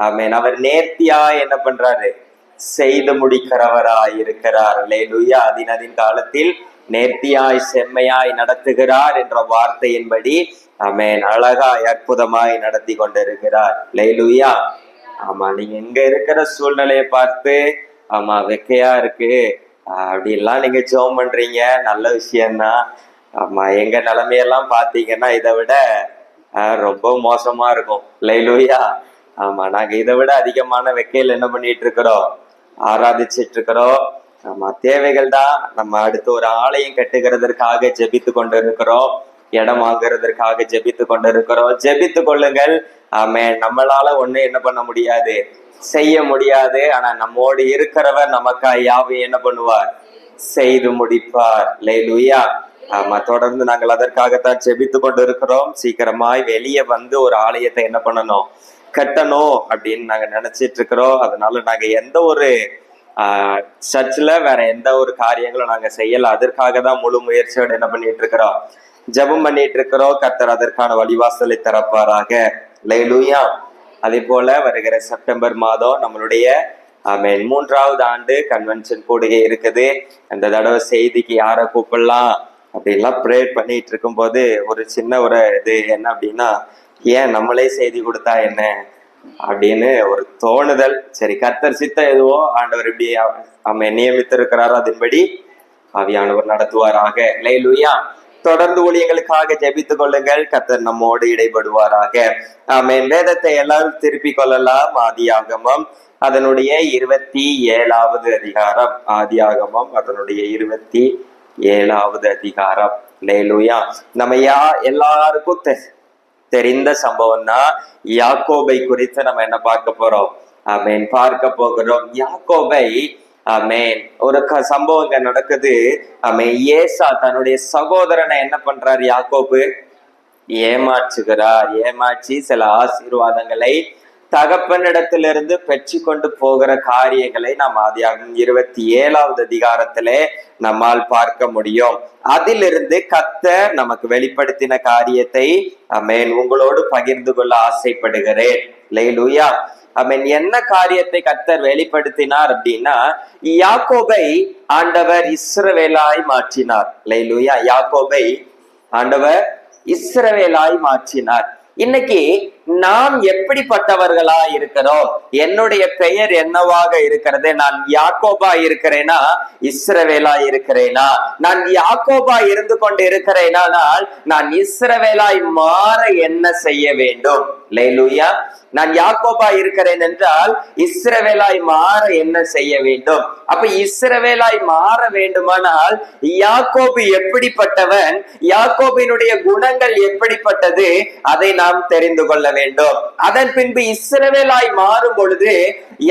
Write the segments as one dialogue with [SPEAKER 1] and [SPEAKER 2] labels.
[SPEAKER 1] ஆமென். அவர் நேர்த்தியா என்ன பண்றாரு? செய்து முடிக்கிறவராய் இருக்கிறார். அல்லேலூயா. அதின் காலத்தில் நேர்த்தியாய் செம்மையாய் நடத்துகிறார் என்ற வார்த்தையின்படி ஆமென் அழகாய் அற்புதமாய் நடத்தி கொண்டிருக்கிறார். அல்லேலூயா. ஆமா, நீங்க எங்க இருக்கிற சூழ்நிலையை பார்த்து ஆமா வெக்கையா இருக்கு அப்படின்லாம் நீங்க ஜெபம் பண்றீங்க, நல்ல விஷயம்தான். ஆமா, எங்க நிலைமையெல்லாம் பாத்தீங்கன்னா இதை விட ரொம்ப மோசமா இருக்கும். அல்லேலூயா. ஆமா, நாங்க இதை விட அதிகமான வெக்கையில் என்ன பண்ணிட்டு இருக்கிறோம்? ஆராதிச்சிட்டு இருக்கிறோம். ஆமா, தேவைகள் தான். நம்ம அடுத்து ஒரு ஆலயம் கட்டுகிறதற்காக ஜெபித்து கொண்டு இருக்கிறோம், இடம் வாங்குறதற்காக ஜெபித்து கொண்டு இருக்கிறோம். ஜெபித்து கொள்ளுங்கள். ஆமென். நம்மளால ஒண்ணு என்ன பண்ண முடியாது, செய்ய முடியாது. ஆனா நம்மோடு இருக்கிறவர் நமக்காக யாவையும் என்ன பண்ணுவார்? செய்து முடிப்பார். அல்லேலூயா. ஆமா, தொடர்ந்து நாங்கள் அதற்காகத்தான் ஜெபித்து கொண்டு இருக்கிறோம். சீக்கிரமாய் வெளியே வந்து ஒரு ஆலயத்தை என்ன பண்ணணும், கட்டணும் அப்படின்னு நாங்க நினைச்சிட்டு இருக்கிறோம். அதனால நாங்க எந்த ஒரு சர்ச்சில் வேற எந்த ஒரு காரியங்களும் நாங்க செய்யல. அதற்காக தான் முழு முயற்சியோடு என்ன பண்ணிட்டு இருக்கிறோம், ஜெபம் பண்ணிட்டு இருக்கிறோம். கர்த்தர் அதற்கான வழிவாசலை திறப்பாராக. அல்லேலூயா. அதே போல வருகிற செப்டம்பர் மாதம் நம்மளுடைய ஆமென் 3வது ஆண்டு கன்வென்ஷன் கூடுகை இருக்குது. அந்த தடவை செய்திக்கு யாரை கூப்பிடலாம் அப்படின்லாம் ப்ரேயர் பண்ணிட்டு இருக்கும் போது ஒரு சின்ன ஒரு இது என்ன அப்படின்னா, ஏன் நம்மளே செய்தி கொடுத்தா என்ன அப்படின்னு ஒரு தோணுதல். சரி, கர்த்தர் சித்தம் எதுவோ ஆண்டவர் இப்படி ஆமென் நியமித்திருக்கிறாரோ அதன்படி ஆவியானவர் நடத்துவாராக. அல்லேலூயா. தொடர்ந்து ஊழியங்களுக்காக ஜெபித்துக் கொள்ளுங்கள். கர்த்தர் நம்மோடு இடைபடுவாராக. ஆமென். வேதத்தை எல்லாரும் திருப்பி கொள்ளலாம். ஆதியாகமம் அதனுடைய 27வது அதிகாரம். ஆதியாகமம் அதனுடைய 27வது அதிகாரம். அல்லேலூயா. நம்ம எல்லாருக்கும் தெரிந்த சம்பவம் தான். யாக்கோபை குறித்து நம்ம என்ன பார்க்க போறோம்? ஆமென், பார்க்க போகிறோம். யாக்கோபை ஆமென் ஒரு சம்பவம் இங்க நடக்குது. ஆமென், ஏசா தன்னுடைய சகோதரனை என்ன பண்றார்? யாக்கோபு ஏமாற்றுகிறார். ஏமாற்றி சில ஆசீர்வாதங்களை தகப்பனிடத்திலிருந்து பெற்று கொண்டு போகிற காரியங்களை நாம் ஆதியாகமம் 27வது அதிகாரத்திலே நம்மால் பார்க்க முடியும். அதிலிருந்து கர்த்தர் நமக்கு வெளிப்படுத்தின காரியத்தை ஆமென் உங்களோடு பகிர்ந்து கொள்ள ஆசைப்படுகிறேன். அல்லேலூயா. ஆமென். என்ன காரியத்தை கர்த்தர் வெளிப்படுத்தினார் அப்படின்னா, யாக்கோபை ஆண்டவர் இஸ்ரவேலாய் மாற்றினார். அல்லேலூயா. யாக்கோபை ஆண்டவர் இஸ்ரவேலாய் மாற்றினார். இன்னைக்கு நாம் எப்படிப்பட்டவர்களா இருக்கிறோம்? என்னுடைய பெயர் என்னவாக இருக்கிறது? நான் யாக்கோபா இருக்கிறேனா, இஸ்ரவேலா இருக்கிறேனா? நான் யாக்கோபா இருந்து கொண்டு இருக்கிறேனால் நான் இஸ்ரவேலாய் மாற என்ன செய்ய வேண்டும்? அல்லேலூயா. நான் யாக்கோபா இருக்கிறேன் என்றால் இஸ்ரவேலாய் மாற என்ன செய்ய வேண்டும்? அப்ப இஸ்ரவேலாய் மாற வேண்டுமானால் யாக்கோபு எப்படிப்பட்டவன், யாக்கோபினுடைய குணங்கள் எப்படிப்பட்டது, அதை நாம் தெரிந்து கொள்ள வேண்டும். அதன் பின்பு இஸ்ரவேலாய் மாறும் பொழுது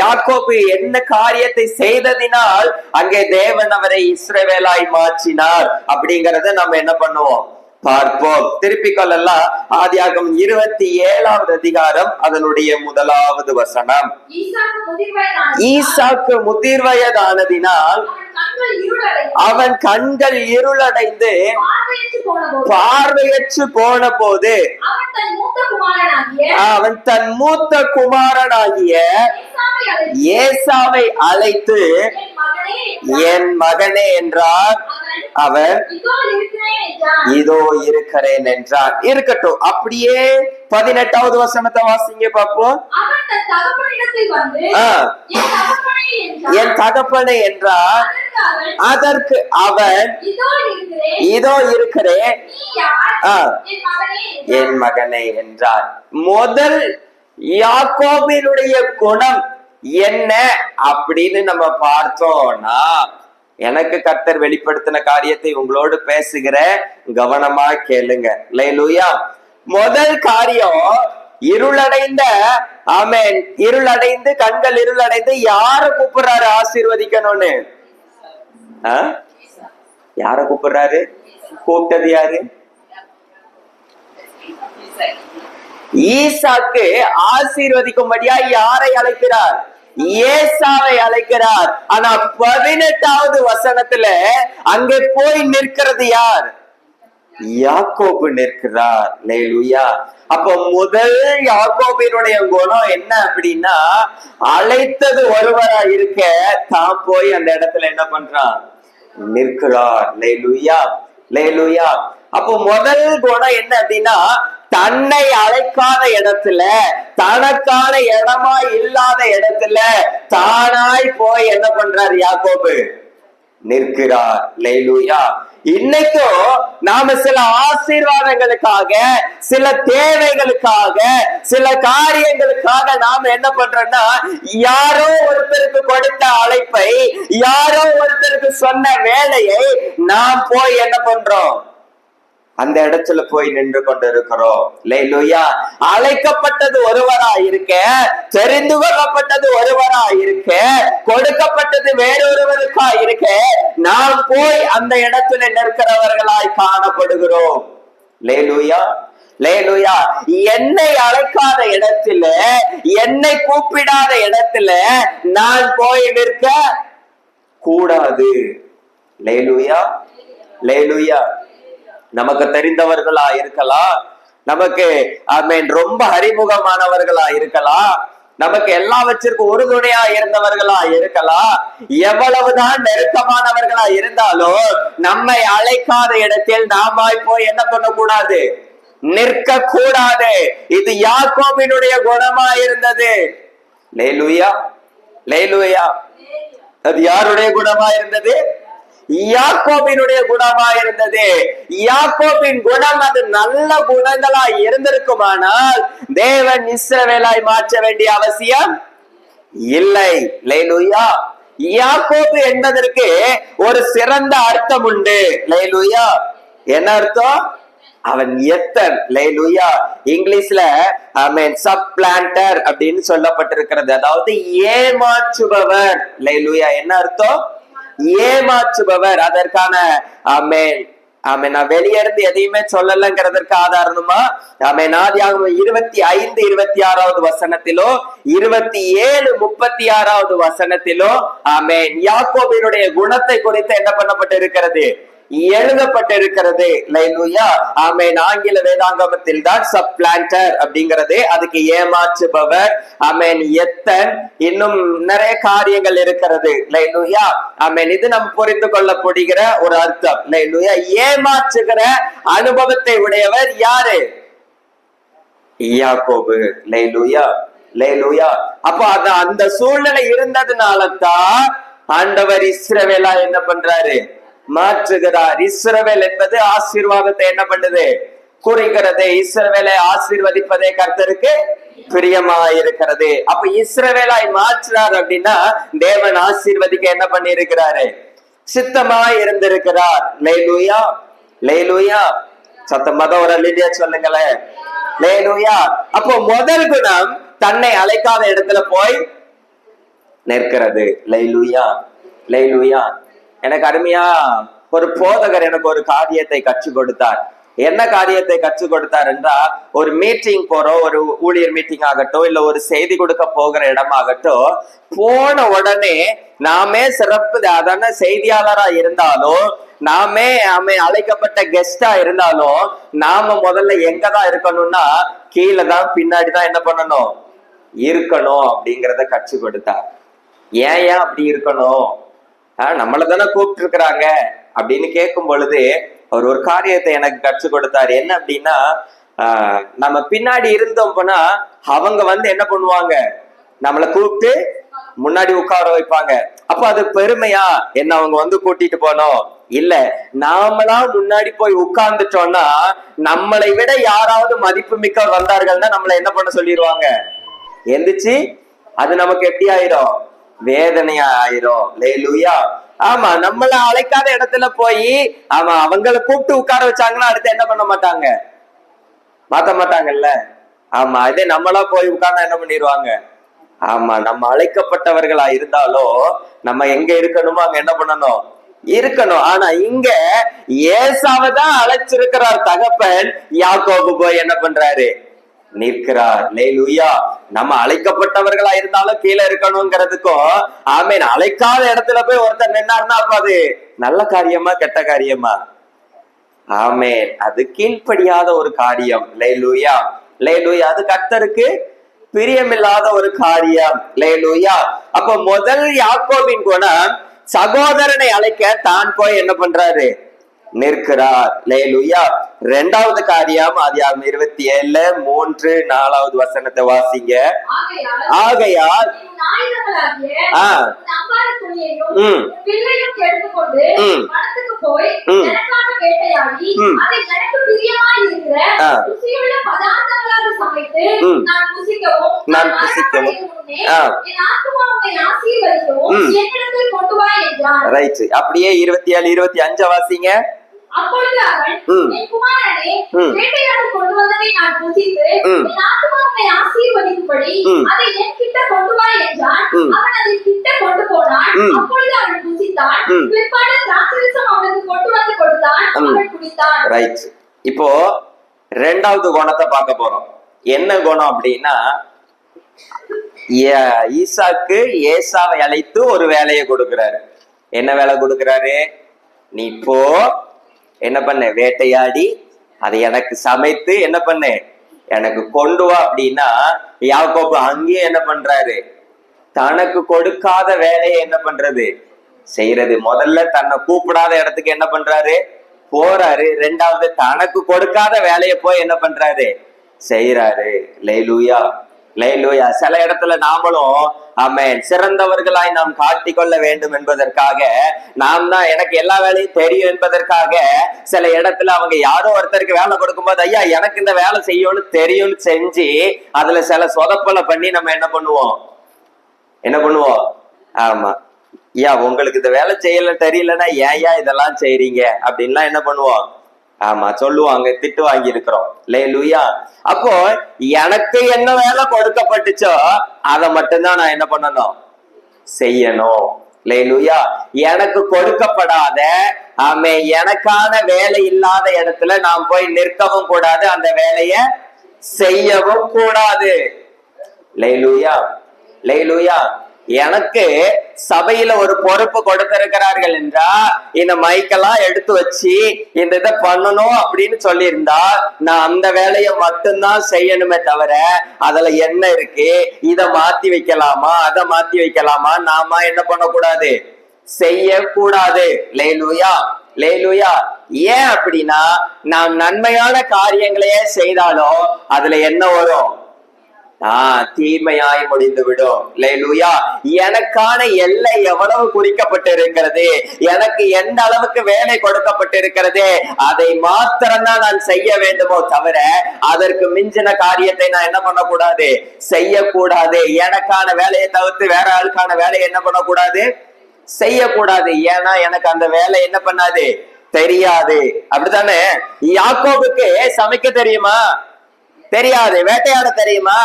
[SPEAKER 1] யாக்கோபு என்ன காரியத்தை செய்ததினால் அங்கே தேவன் அவரை இஸ்ரவேலாய் மாற்றினார் அப்படிங்கறத நம்ம என்ன பண்ணுவோம், பார்ப்போம். திருப்பிக் கொள்ளலாம். ஆதியாகமம் 27வது அதிகாரம் அதனுடைய 1வது வசனம். ஈசாக்கு முதிர் வயதானதினால் அவன் கண்கள் இருளடைந்து பார்வையற்று போன போது அவன் தன் மூத்த குமாரனாகிய ஏசாவை அழைத்து என் மகனே என்றார். அவர் இதோ இருக்கிறேன் என்றார். இருக்கட்டும். அப்படியே 18வது வசனத்தை வாசிங்க பார்ப்போம். என் தகப்பனே என்றார். அதற்கு அவன் இதோ இருக்கிறேன் என் மகனே என்றார். முதல் யாக்கோபினுடைய குணம் என்ன அப்படின்னு நம்ம பார்த்தோம்னா, எனக்கு கர்த்தர் வெளிப்படுத்தின காரியத்தை உங்களோடு பேசுகிற, கவனமா கேளுங்க. அல்லேலூயா. முதல் காரியம், இருளடைந்த ஆமென் இருளடைந்து கண்கள் இருளடைந்து யார கூப்பிடுறாரு ஆசீர்வதிக்கணும்னு? யார கூப்பிடுறாரு? கூப்பிட்டது யாரு? ஈசாக்கு ஆசீர்வதிக்கும்படியா யாரை அழைக்கிறார்? ஏசாவை அழைக்கிறார். ஆனா 18வது வசனத்துல அங்கே போய் நிற்கிறது யார்? யாக்கோபு நிற்கிறார். அல்லேலூயா. அப்ப முதல் யாக்கோபினுடைய குணம் என்ன அப்படின்னா, அழைத்தது ஒருவரா இருக்க தான் போய் அந்த இடத்துல என்ன பண்றான், நிற்கிறார். அல்லேலூயா, அல்லேலூயா. அப்போ முதல் குணம் என்ன அப்படின்னா, தன்னை அழைக்காத இடத்துல, தனக்கான இடமா இல்லாத இடத்துல தானாய் போய் என்ன பண்றார் யாக்கோபு, நிற்கிறார். அல்லேலூயா. இன்னைக்கும் நாம சில ஆசீர்வாதங்களுக்காக, சில தேவைகளுக்காக, சில காரியங்களுக்காக நாம என்ன பண்றோம்னா, யாரோ ஒருத்தருக்கு கொடுத்த அழைப்பை, யாரோ ஒருத்தருக்கு சொன்ன வேலையை நாம் போய் என்ன பண்றோம், அந்த இடத்துல போய் நின்று கொண்டு இருக்கிறோம். அல்லேலூயா. அழைக்கப்பட்டது ஒருவரா இருக்க, தெரிந்து கொள்ளப்பட்டது ஒருவரா இருக்க, கொடுக்கப்பட்டது வேறொருவருக்கா இருக்க, நாம் போய் அந்த இடத்துல நிற்கிறவர்களாய் காணப்படுகிறோம். அல்லேலூயா, அல்லேலூயா. என்னை அழைக்காத இடத்துல, என்னை கூப்பிடாத இடத்துல நான் போய் நிற்க கூடாது. அல்லேலூயா, அல்லேலூயா. நமக்கு தெரிந்தவர்களா இருக்கலாம், நமக்கு ரொம்ப அறிமுகமானவர்களா இருக்கலாம், நமக்கு எல்லாவற்றிற்கும் உறுதுணையா இருந்தவர்களா இருக்கலாம். எவ்வளவுதான் நெருக்கமானவர்களா இருந்தாலும் நம்மை அழைக்காத இடத்தில் நாம போய் என்ன பண்ணக்கூடாது, நிற்க கூடாது. இது யாக்கோபினுடைய குணமா இருந்தது. அல்லேலூயா, அல்லேலூயா. அது யாருடைய குணமா இருந்தது? யாக்கோபினுடைய குணமா இருந்தது. யாக்கோபின் குணம் அது நல்ல குணங்களா இருந்திருக்குமானால் தேவன் இஸ்ரவேலாய் மாற்ற வேண்டிய அவசியம் இல்லை. அல்லேலூயா. யாக்கோபு என்பதற்கு ஒரு சிறந்த அர்த்தம் உண்டு. அல்லேலூயா. என்ன அர்த்தம்? அவன் எத்தன். அல்லேலூயா. இங்கிலீஷ்ல சப்ளான்டர் அப்படின்னு சொல்லப்பட்டிருக்கிறது. அதாவது ஏமாற்றுபவர். அல்லேலூயா. என்ன அர்த்தம்? ஏமாற்றுபவர். அதற்கான நான் வெளியே இருந்து எதையுமே சொல்லலங்கிறதற்கு ஆதாரமா ஆதியாகமம் 25:26 வசனத்திலோ 27:36 வசனத்திலோ யாக்கோபினுடைய குணத்தை குறித்து என்ன பண்ணப்பட்டு இருக்கிறது, எழுதப்பட்டிருக்கிறது. அல்லேலூயா. ஆங்கில வேதாங்கமத்தில் தான் சப்ளான்டர் அப்படிங்கிறது. அதுக்கு ஏமாற்றுபவர், எத்தன், இன்னும் நிறைய காரியங்கள் இருக்கிறது. அல்லேலூயா. இது நம்ம புரிந்து கொள்ளப்படுகிற ஒரு அர்த்தம். அல்லேலூயா. ஏமாற்றுகிற அனுபவத்தை உடையவர் யாரு? யாக்கோபு. அல்லேலூயா, அல்லேலூயா. அப்ப அந்த சூழ்நிலை இருந்ததுனால தான் ஆண்டவர் இஸ்ரவேலா என்ன பண்றாரு, மாற்றுகிறார். இஸ்ரவேல் என்பது ஆசீர்வாதத்தை என்ன பண்ணுது, குறிக்கிறது. இஸ்ரவேலை ஆசீர்வதிப்பதே கர்த்தருக்கு பிரியமா இருக்கிறது. அப்ப இஸ்ரவேலாய் மாற்றுறார் அப்படின்னா தேவன் ஆசீர்வதிக்க என்ன பண்ணி இருக்கிறாரு, சித்தமாய் இருந்திருக்கிறார். அல்லேலூயா, அல்லேலூயா. சத்தமாக ஒரு அல்லேலூயா சொல்லுங்களேன். அல்லேலூயா. அப்போ முதல் குணம் தன்னை அழைக்காத இடத்துல போய் நிற்கிறது. அல்லேலூயா, அல்லேலூயா. எனக்கு அருமையா ஒரு போதகர் எனக்கு ஒரு காரியத்தை கற்றுக் கொடுத்தார். என்ன காரியத்தை கற்றுக் கொடுத்தார் என்றால், ஒரு மீட்டிங் போறோம், ஒரு ஊழியர் மீட்டிங் ஆகட்டும், இல்ல ஒரு செய்தி கொடுக்க போகிற இடமாகட்டும், போன உடனே நாமே சிறப்பு அதான செய்தியாளரா இருந்தாலும், நாமே அழைக்கப்பட்ட கெஸ்டா இருந்தாலும், நாம முதல்ல எங்கதான் இருக்கணும்னா கீழே தான், பின்னாடிதான் என்ன பண்ணணும், இருக்கணும் அப்படிங்கிறத கற்றுக் கொடுத்தார். ஏன் அப்படி இருக்கணும், நம்மள தானே கூப்பிட்டு இருக்கிறாங்க அப்படின்னு கேட்கும் பொழுது அவர் ஒரு காரியத்தை எனக்கு கற்றுக் கொடுத்தாரு. என்ன அப்படின்னா, நம்ம பின்னாடி இருந்தோம் போனா அவங்க என்ன பண்ணுவாங்க, நம்மளை கூப்பிட்டு முன்னாடி உட்கார வைப்பாங்க. அப்ப அது பெருமையா என்ன அவங்க கூட்டிட்டு போனோம் இல்ல, நாமளா முன்னாடி போய் உட்கார்ந்துட்டோம்னா நம்மளை விட யாராவது மதிப்பு மிக்க வந்தார்கள்னா நம்மளை என்ன பண்ண சொல்லிடுவாங்க, எந்திரிச்சு. அது நமக்கு எப்படி ஆயிரும், வேதனையா ஆயிரும். அல்லேலூயா. ஆமா, நம்மள அழைக்காத இடத்துல போய் அவங்களை கூப்பிட்டு உட்கார வச்சாங்கன்னா அடுத்து என்ன பண்ண மாட்டாங்க, மாத்த மாட்டாங்கல்ல. ஆமா, இதே நம்மளா போய் உட்கார்ந்தா என்ன பண்ணிடுவாங்க. ஆமா, நம்ம அழைக்கப்பட்டவர்களா இருந்தாலும் நம்ம எங்க இருக்கணுமோ அங்க என்ன பண்ணணும், இருக்கணும். ஆனா இங்க ஏசாவதான் அழைச்சிருக்கிறார் தகப்பன், யாக்கோபு போய் என்ன பண்றாரு, நிற்கிறார். அல்லேலூயா. நம்ம அழைக்கப்பட்டவர்களா இருந்தாலும் கீழே இருக்கணுங்கிறதுக்கும் அழைக்காத இடத்துல போய் ஒருத்தர் நின்னாருன்னா அப்ப அது நல்ல காரியமா கெட்ட காரியமா? ஆமென். அது கீழ்ப்படியாத ஒரு காரியம். அல்லேலூயா, அல்லேலூயா. அது கர்த்தருக்கு பிரியமில்லாத ஒரு காரியம். அல்லேலூயா. அப்ப முதல் யாக்கோபின் குணம், சகோதரனை அழைக்க தான் போய் என்ன பண்றாரு? நிற்கிறார். அல்லேலூயா. இரண்டாவது காரியம் ஆதியாகமம் 27:3-4 வசனத்தை வாசிங்க. ஆகையால் நான் புசிக்கவும் அப்படியே 27-25 வாசிங்க.
[SPEAKER 2] அப்பொழுது அவன், என் குமாரனே, வேட்டையாடி கொண்டு வந்ததை நான் புசித்து என் ஆத்துமாவை ஆசீர்வதிக்கும்படி அதை என் கிட்ட கொண்டு வா என்றான். அவன் அதை கிட்ட கொண்டு போனான். அப்பொழுது அவன் புசித்தான். பிற்பாடு திராட்சரசம் அவனுக்கு கொண்டு வந்து கொடுத்தான். அவன் குடித்தான்.
[SPEAKER 1] ரைட். இப்போ இரண்டாவது குணத்தை பார்க்க போறோம். என்ன குணம் அப்படின்னா, ஈசாக்கு ஏசாவை அழைத்து ஒரு வேலையை கொடுக்கிறாரு. என்ன வேலை கொடுக்கிறாரு? நீ போ, என்ன பண்ண, வேட்டையாடி அதை எனக்கு சமைத்து என்ன பண்ணு, எனக்கு கொண்டு வா அப்படின்னா, யாக்கோபு அங்கேயே என்ன பண்றாரு? தனக்கு கொடுக்காத வேலையை என்ன பண்றது? செய்யறது. முதல்ல தன்னை கூப்பிடாத இடத்துக்கு என்ன பண்றாரு? போறாரு. ரெண்டாவது தனக்கு கொடுக்காத வேலையை போய் என்ன பண்றாரு? செய்யறாரு. அல்லேலூயா, அல்லேலூயா. சில இடத்துல நாமளும் ஆமென் சிறந்தவர்களாய் நாம் காட்டிக்கொள்ள வேண்டும் என்பதற்காக, நாம் தான் எனக்கு எல்லா வேலையும் தெரியும் என்பதற்காக சில இடத்துல அவங்க யாரோ ஒருத்தருக்கு வேலை கொடுக்கும்போது, ஐயா எனக்கு இந்த வேலை செய்யணும்னு தெரியும்னு செஞ்சு அதுல சில சொதப்பலை பண்ணி நம்ம என்ன பண்ணுவோம்? ஆமா, ஐயா உங்களுக்கு இந்த வேலை செய்யல தெரியலன்னா ஏயா இதெல்லாம் செய்றீங்க அப்படின்லாம் என்ன பண்ணுவோம்? ஆமா சொல்லுவாங்க, திட்டு வாங்கி இருக்கிறோம். அல்லேலூயா. அப்போ எனக்கு என்ன வேலை கொடுக்கப்பட்டுச்சோ அதை மட்டும்தான் நான் என்ன பண்ணணும்? செய்யணும். அல்லேலூயா. எனக்கு கொடுக்கப்படாத எனக்கான வேலை இல்லாத இடத்துல நாம் போய் நிற்கவும் கூடாது, அந்த வேலைய செய்யவும் கூடாது. அல்லேலூயா, அல்லேலூயா. எனக்கு சபையில ஒரு பொறுப்பு கொடுத்திருக்கிறார்கள் என்றா இந்த மைக்கெல்லாம் எடுத்து வச்சு இந்த இதை பண்ணணும் அப்படின்னு சொல்லியிருந்தா நான் அந்த வேலையை மட்டும்தான் செய்யணுமே தவிர அதுல என்ன இருக்கு, இதை மாத்தி வைக்கலாமா அதை மாத்தி வைக்கலாமா நாம என்ன பண்ணக்கூடாது? செய்யக்கூடாது. அல்லேலூயா, அல்லேலூயா. ஏன் அப்படின்னா, நாம் நன்மையான காரியங்களையே செய்தாலும் அதுல என்ன வரும்? தீமையாய் முடிந்து விடும். அல்லேலூயா. எனக்கான எல்லை எவ்வளவு குறிக்கப்பட்டு இருக்கிறது, எனக்கு எந்த அளவுக்கு வேலை கொடுக்கப்பட்டு இருக்கிறது, அதை மாத்திரம்தான் நான் செய்ய வேண்டுமோ தவிர அதற்கு மிஞ்சின காரியத்தை நான் என்ன பண்ணக்கூடாது? செய்யக்கூடாது. எனக்கான வேலையை தவிர்த்து வேற ஆளுக்கான வேலையை என்ன பண்ணக்கூடாது? செய்யக்கூடாது. ஏன்னா எனக்கு அந்த வேலை என்ன பண்ணாது? தெரியாது. அப்படித்தானே? யாக்கோபுக்கு சமைக்க தெரியுமா? தெரியாது. வேட்டையாட தெரியுமா?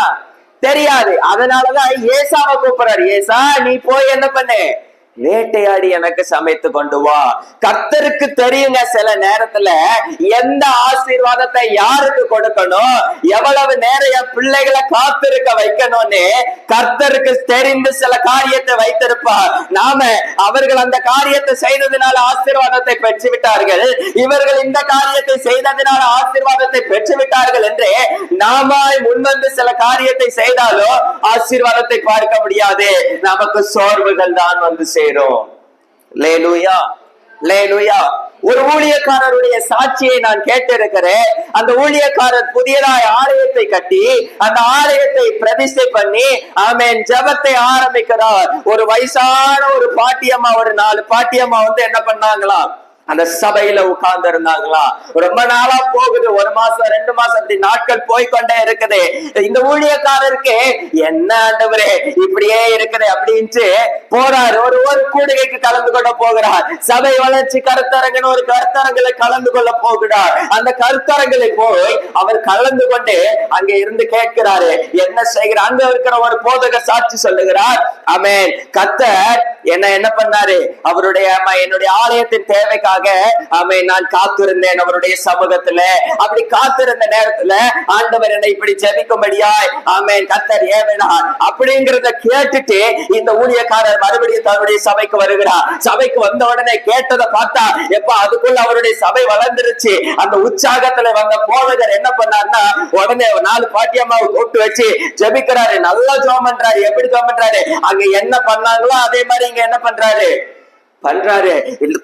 [SPEAKER 1] தெரியாது. அதனாலதான் ஏசாவை கூப்பிடுறாரு. ஏசா நீ போய் என்ன பண்ணு? வேட்டையாடி எனக்கு சமைத்து கொண்டு வா. கர்த்தருக்கு தெரியுங்க சில நேரத்துல எந்த ஆசீர்வாதத்தை யாருக்கு கொடுக்கணும், எவ்வளவு நேரம் பிள்ளைகளை காத்திருக்க வைக்கணும்னு கர்த்தருக்கு தெரிந்து சில காரியத்தை வைத்திருப்பார். நாம அவர்கள் அந்த காரியத்தை செய்ததினால ஆசீர்வாதத்தை பெற்று விட்டார்கள், இவர்கள் இந்த காரியத்தை செய்ததினால ஆசீர்வாதத்தை பெற்று விட்டார்கள் என்று நாம முன்வந்து சில காரியத்தை செய்தாலும் ஆசீர்வாதத்தை பார்க்க முடியாது. நமக்கு சோர்வுகள் தான் வந்து சேரும். அல்லேலூயா, அல்லேலூயா. ஒரு ஊழியக்காரருடைய சாட்சியை நான் கேட்டிருக்கிறேன். அந்த ஊழியக்காரர் புதியதாய் ஆலயத்தை கட்டி அந்த ஆலயத்தை பிரதிஷ்டை பண்ணி ஆமென் ஜெபத்தை ஆரம்பிக்கிறார். ஒரு வயசான ஒரு பாட்டியம்மா, ஒரு 4 பாட்டியம்மா வந்து என்ன பண்ணாங்களாம்? அந்த சபையில உட்கார்ந்து இருந்தாங்களா? ரொம்ப நாளா போகுது, 1 மாசம் 2 மாசம் அப்படி நாட்கள் போய்கொண்டே இருக்குது. இந்த ஊழியக்காரருக்கு என்ன ஆண்டவரே இப்படியே இருக்குது அப்படின்ட்டு போறாரு. ஒரு கூடுகைக்கு கலந்து கொள்ள போகிறார். சபை வளர்ச்சி கருத்தரங்கன்னு ஒரு கருத்தரங்களை கலந்து கொள்ள போகிறார். அந்த கருத்தரங்களை போய் அவர் கலந்து கொண்டு அங்க இருந்து கேட்கிறாரு, என்ன செய்கிறார்? அங்க இருக்கிற ஒரு போதக சாட்சி சொல்லுகிறார், ஆமென் கர்த்தர் என்ன பண்ணாரு? அவருடைய என்னுடைய ஆலயத்தின் தேவைக்காக செய்யும்படியாக நான் காத்திருந்தேன் அவருடைய சமூகத்துல. அப்படி காத்திருந்த நேரத்துல ஆண்டவர் என்னை இப்படி ஜெபிக்கும்படியாய் கர்த்தர் ஏவினார் அப்படிங்கறத கேட்டுட்டு இந்த ஊழியக்காரர் மறுபடியும் தன்னுடைய சபைக்கு வருகிறார். சபைக்கு வந்த உடனே கேட்டதை பார்த்தா எப்ப அதுக்குள்ள அவருடைய சபை வளர்ந்துருச்சு. அந்த உற்சாகத்துல வந்த போதகர் என்ன பண்ணாருன்னா உடனே 4 பாட்டியம்மாவை கூப்பிட்டு வச்சு ஜெபிக்கிறாரு. நல்லா ஜெபம் பண்றாரு. எப்படி ஜெபம் பண்றாரு? அங்க என்ன பண்ணாங்களோ அதே மாதிரி இங்க என்ன பண்றாரு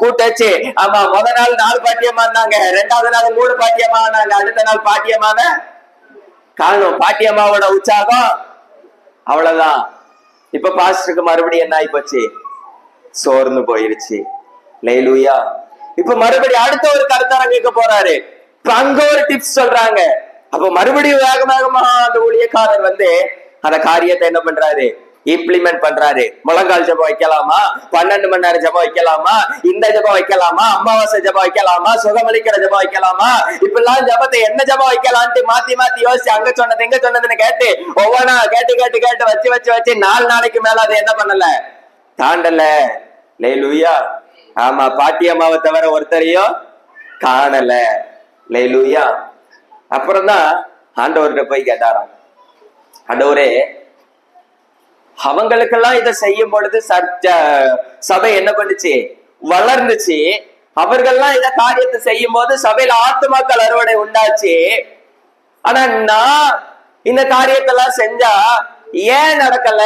[SPEAKER 1] கூட்டாச்சு. ஆமா, முதல் நாள் 4 பாட்டியம்மா இருந்தாங்க, 2வது நாள் 3 பாட்டியம்மா இருந்தாங்க, அடுத்த நாள் பாட்டியம்மான காணும். பாட்டியம்மாவோட உற்சாகம் அவ்வளவுதான். இப்ப பாஸ்டருக்கு மறுபடியும் என்ன ஆகி போச்சு? சோர்ந்து போயிருச்சு. லேலூயா. இப்ப மறுபடியும் அடுத்த ஒரு கருத்தரங்க கேட்க போறாரு. அங்க ஒரு டிப்ஸ் சொல்றாங்க. அப்ப மறுபடியும் வேகமாக அந்த ஊழியக்காரர் அந்த காரியத்தை என்ன பண்றாரு? இம்ப்ளிமெண்ட் பண்றாரு. முழங்கால் ஜெபம் வைக்கலாமா? 12 மணி நேரம் ஜெபம் வைக்கலாமா? இந்த ஜெபம் வைக்கலாமா? அமாவாசை ஜெபம் வைக்கலாமா? சுகமளிக்கிற ஜெபம் வைக்கலாமா? இப்பெல்லாம் ஜெபத்தை என்ன ஜெபம் வைக்கலான்ட்டு மாத்தி மாத்தி யோசிச்சு அங்க சொன்னது இங்க சொன்னதுன்னு கேட்டு ஒவ்வொன்னா கேட்டு வச்சு 4 நாளைக்கு மேல அதை என்ன பண்ணல, தாண்டல. லேலூயா. ஆமா, பாட்டியம்மாவை தவிர ஒருத்தரையும் காணல. லேலூயா. அப்புறம் தான் ஆண்டவர்கிட்ட போய் கேட்டாராம், ஆண்டவரே அவங்களுக்கெல்லாம் இதை செய்யும் பொழுது சபை என்ன பண்ணுச்சு? வளர்ந்துச்சு. அவர்கள்லாம் இந்த காரியத்தை செய்யும் போது சபையில ஆத்துமாக்கள் அறுவடை உண்டாச்சு. ஆனா நான் இந்த காரியத்தெல்லாம் செஞ்சா ஏன் நடக்கல?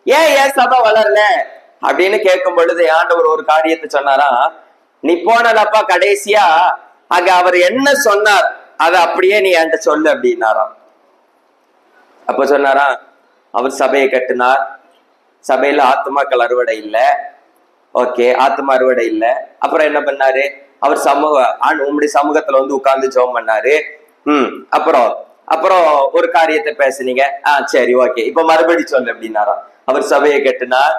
[SPEAKER 1] ஏன் சபை வளரல அப்படின்னு கேட்கும் பொழுது ஆண்டவர் ஒரு காரியத்தை சொன்னாரா, நீ போனதப்பா கடைசியா அங்க அவர் என்ன சொன்னார் அதை அப்படியே நீ என்கிட்ட சொல்லு அப்படின்னாராம். அப்ப சொன்னாரா, அவர் சபையை கட்டினார். சபையில ஆத்மாக்கள் அறுவடை இல்லை. ஓகே, ஆத்மா அறுவடை இல்லை. அப்புறம் என்ன பண்ணாரு? அவர் உங்களுடைய சமூகத்துல உட்கார்ந்து ஜெபம் பண்ணாரு. அப்புறம் ஒரு காரியத்தை பேசுனீங்க. சரி, ஓகே, இப்ப மறுபடி சொல்லு அப்படின்னாராம். அவர் சபையை கட்டினார்,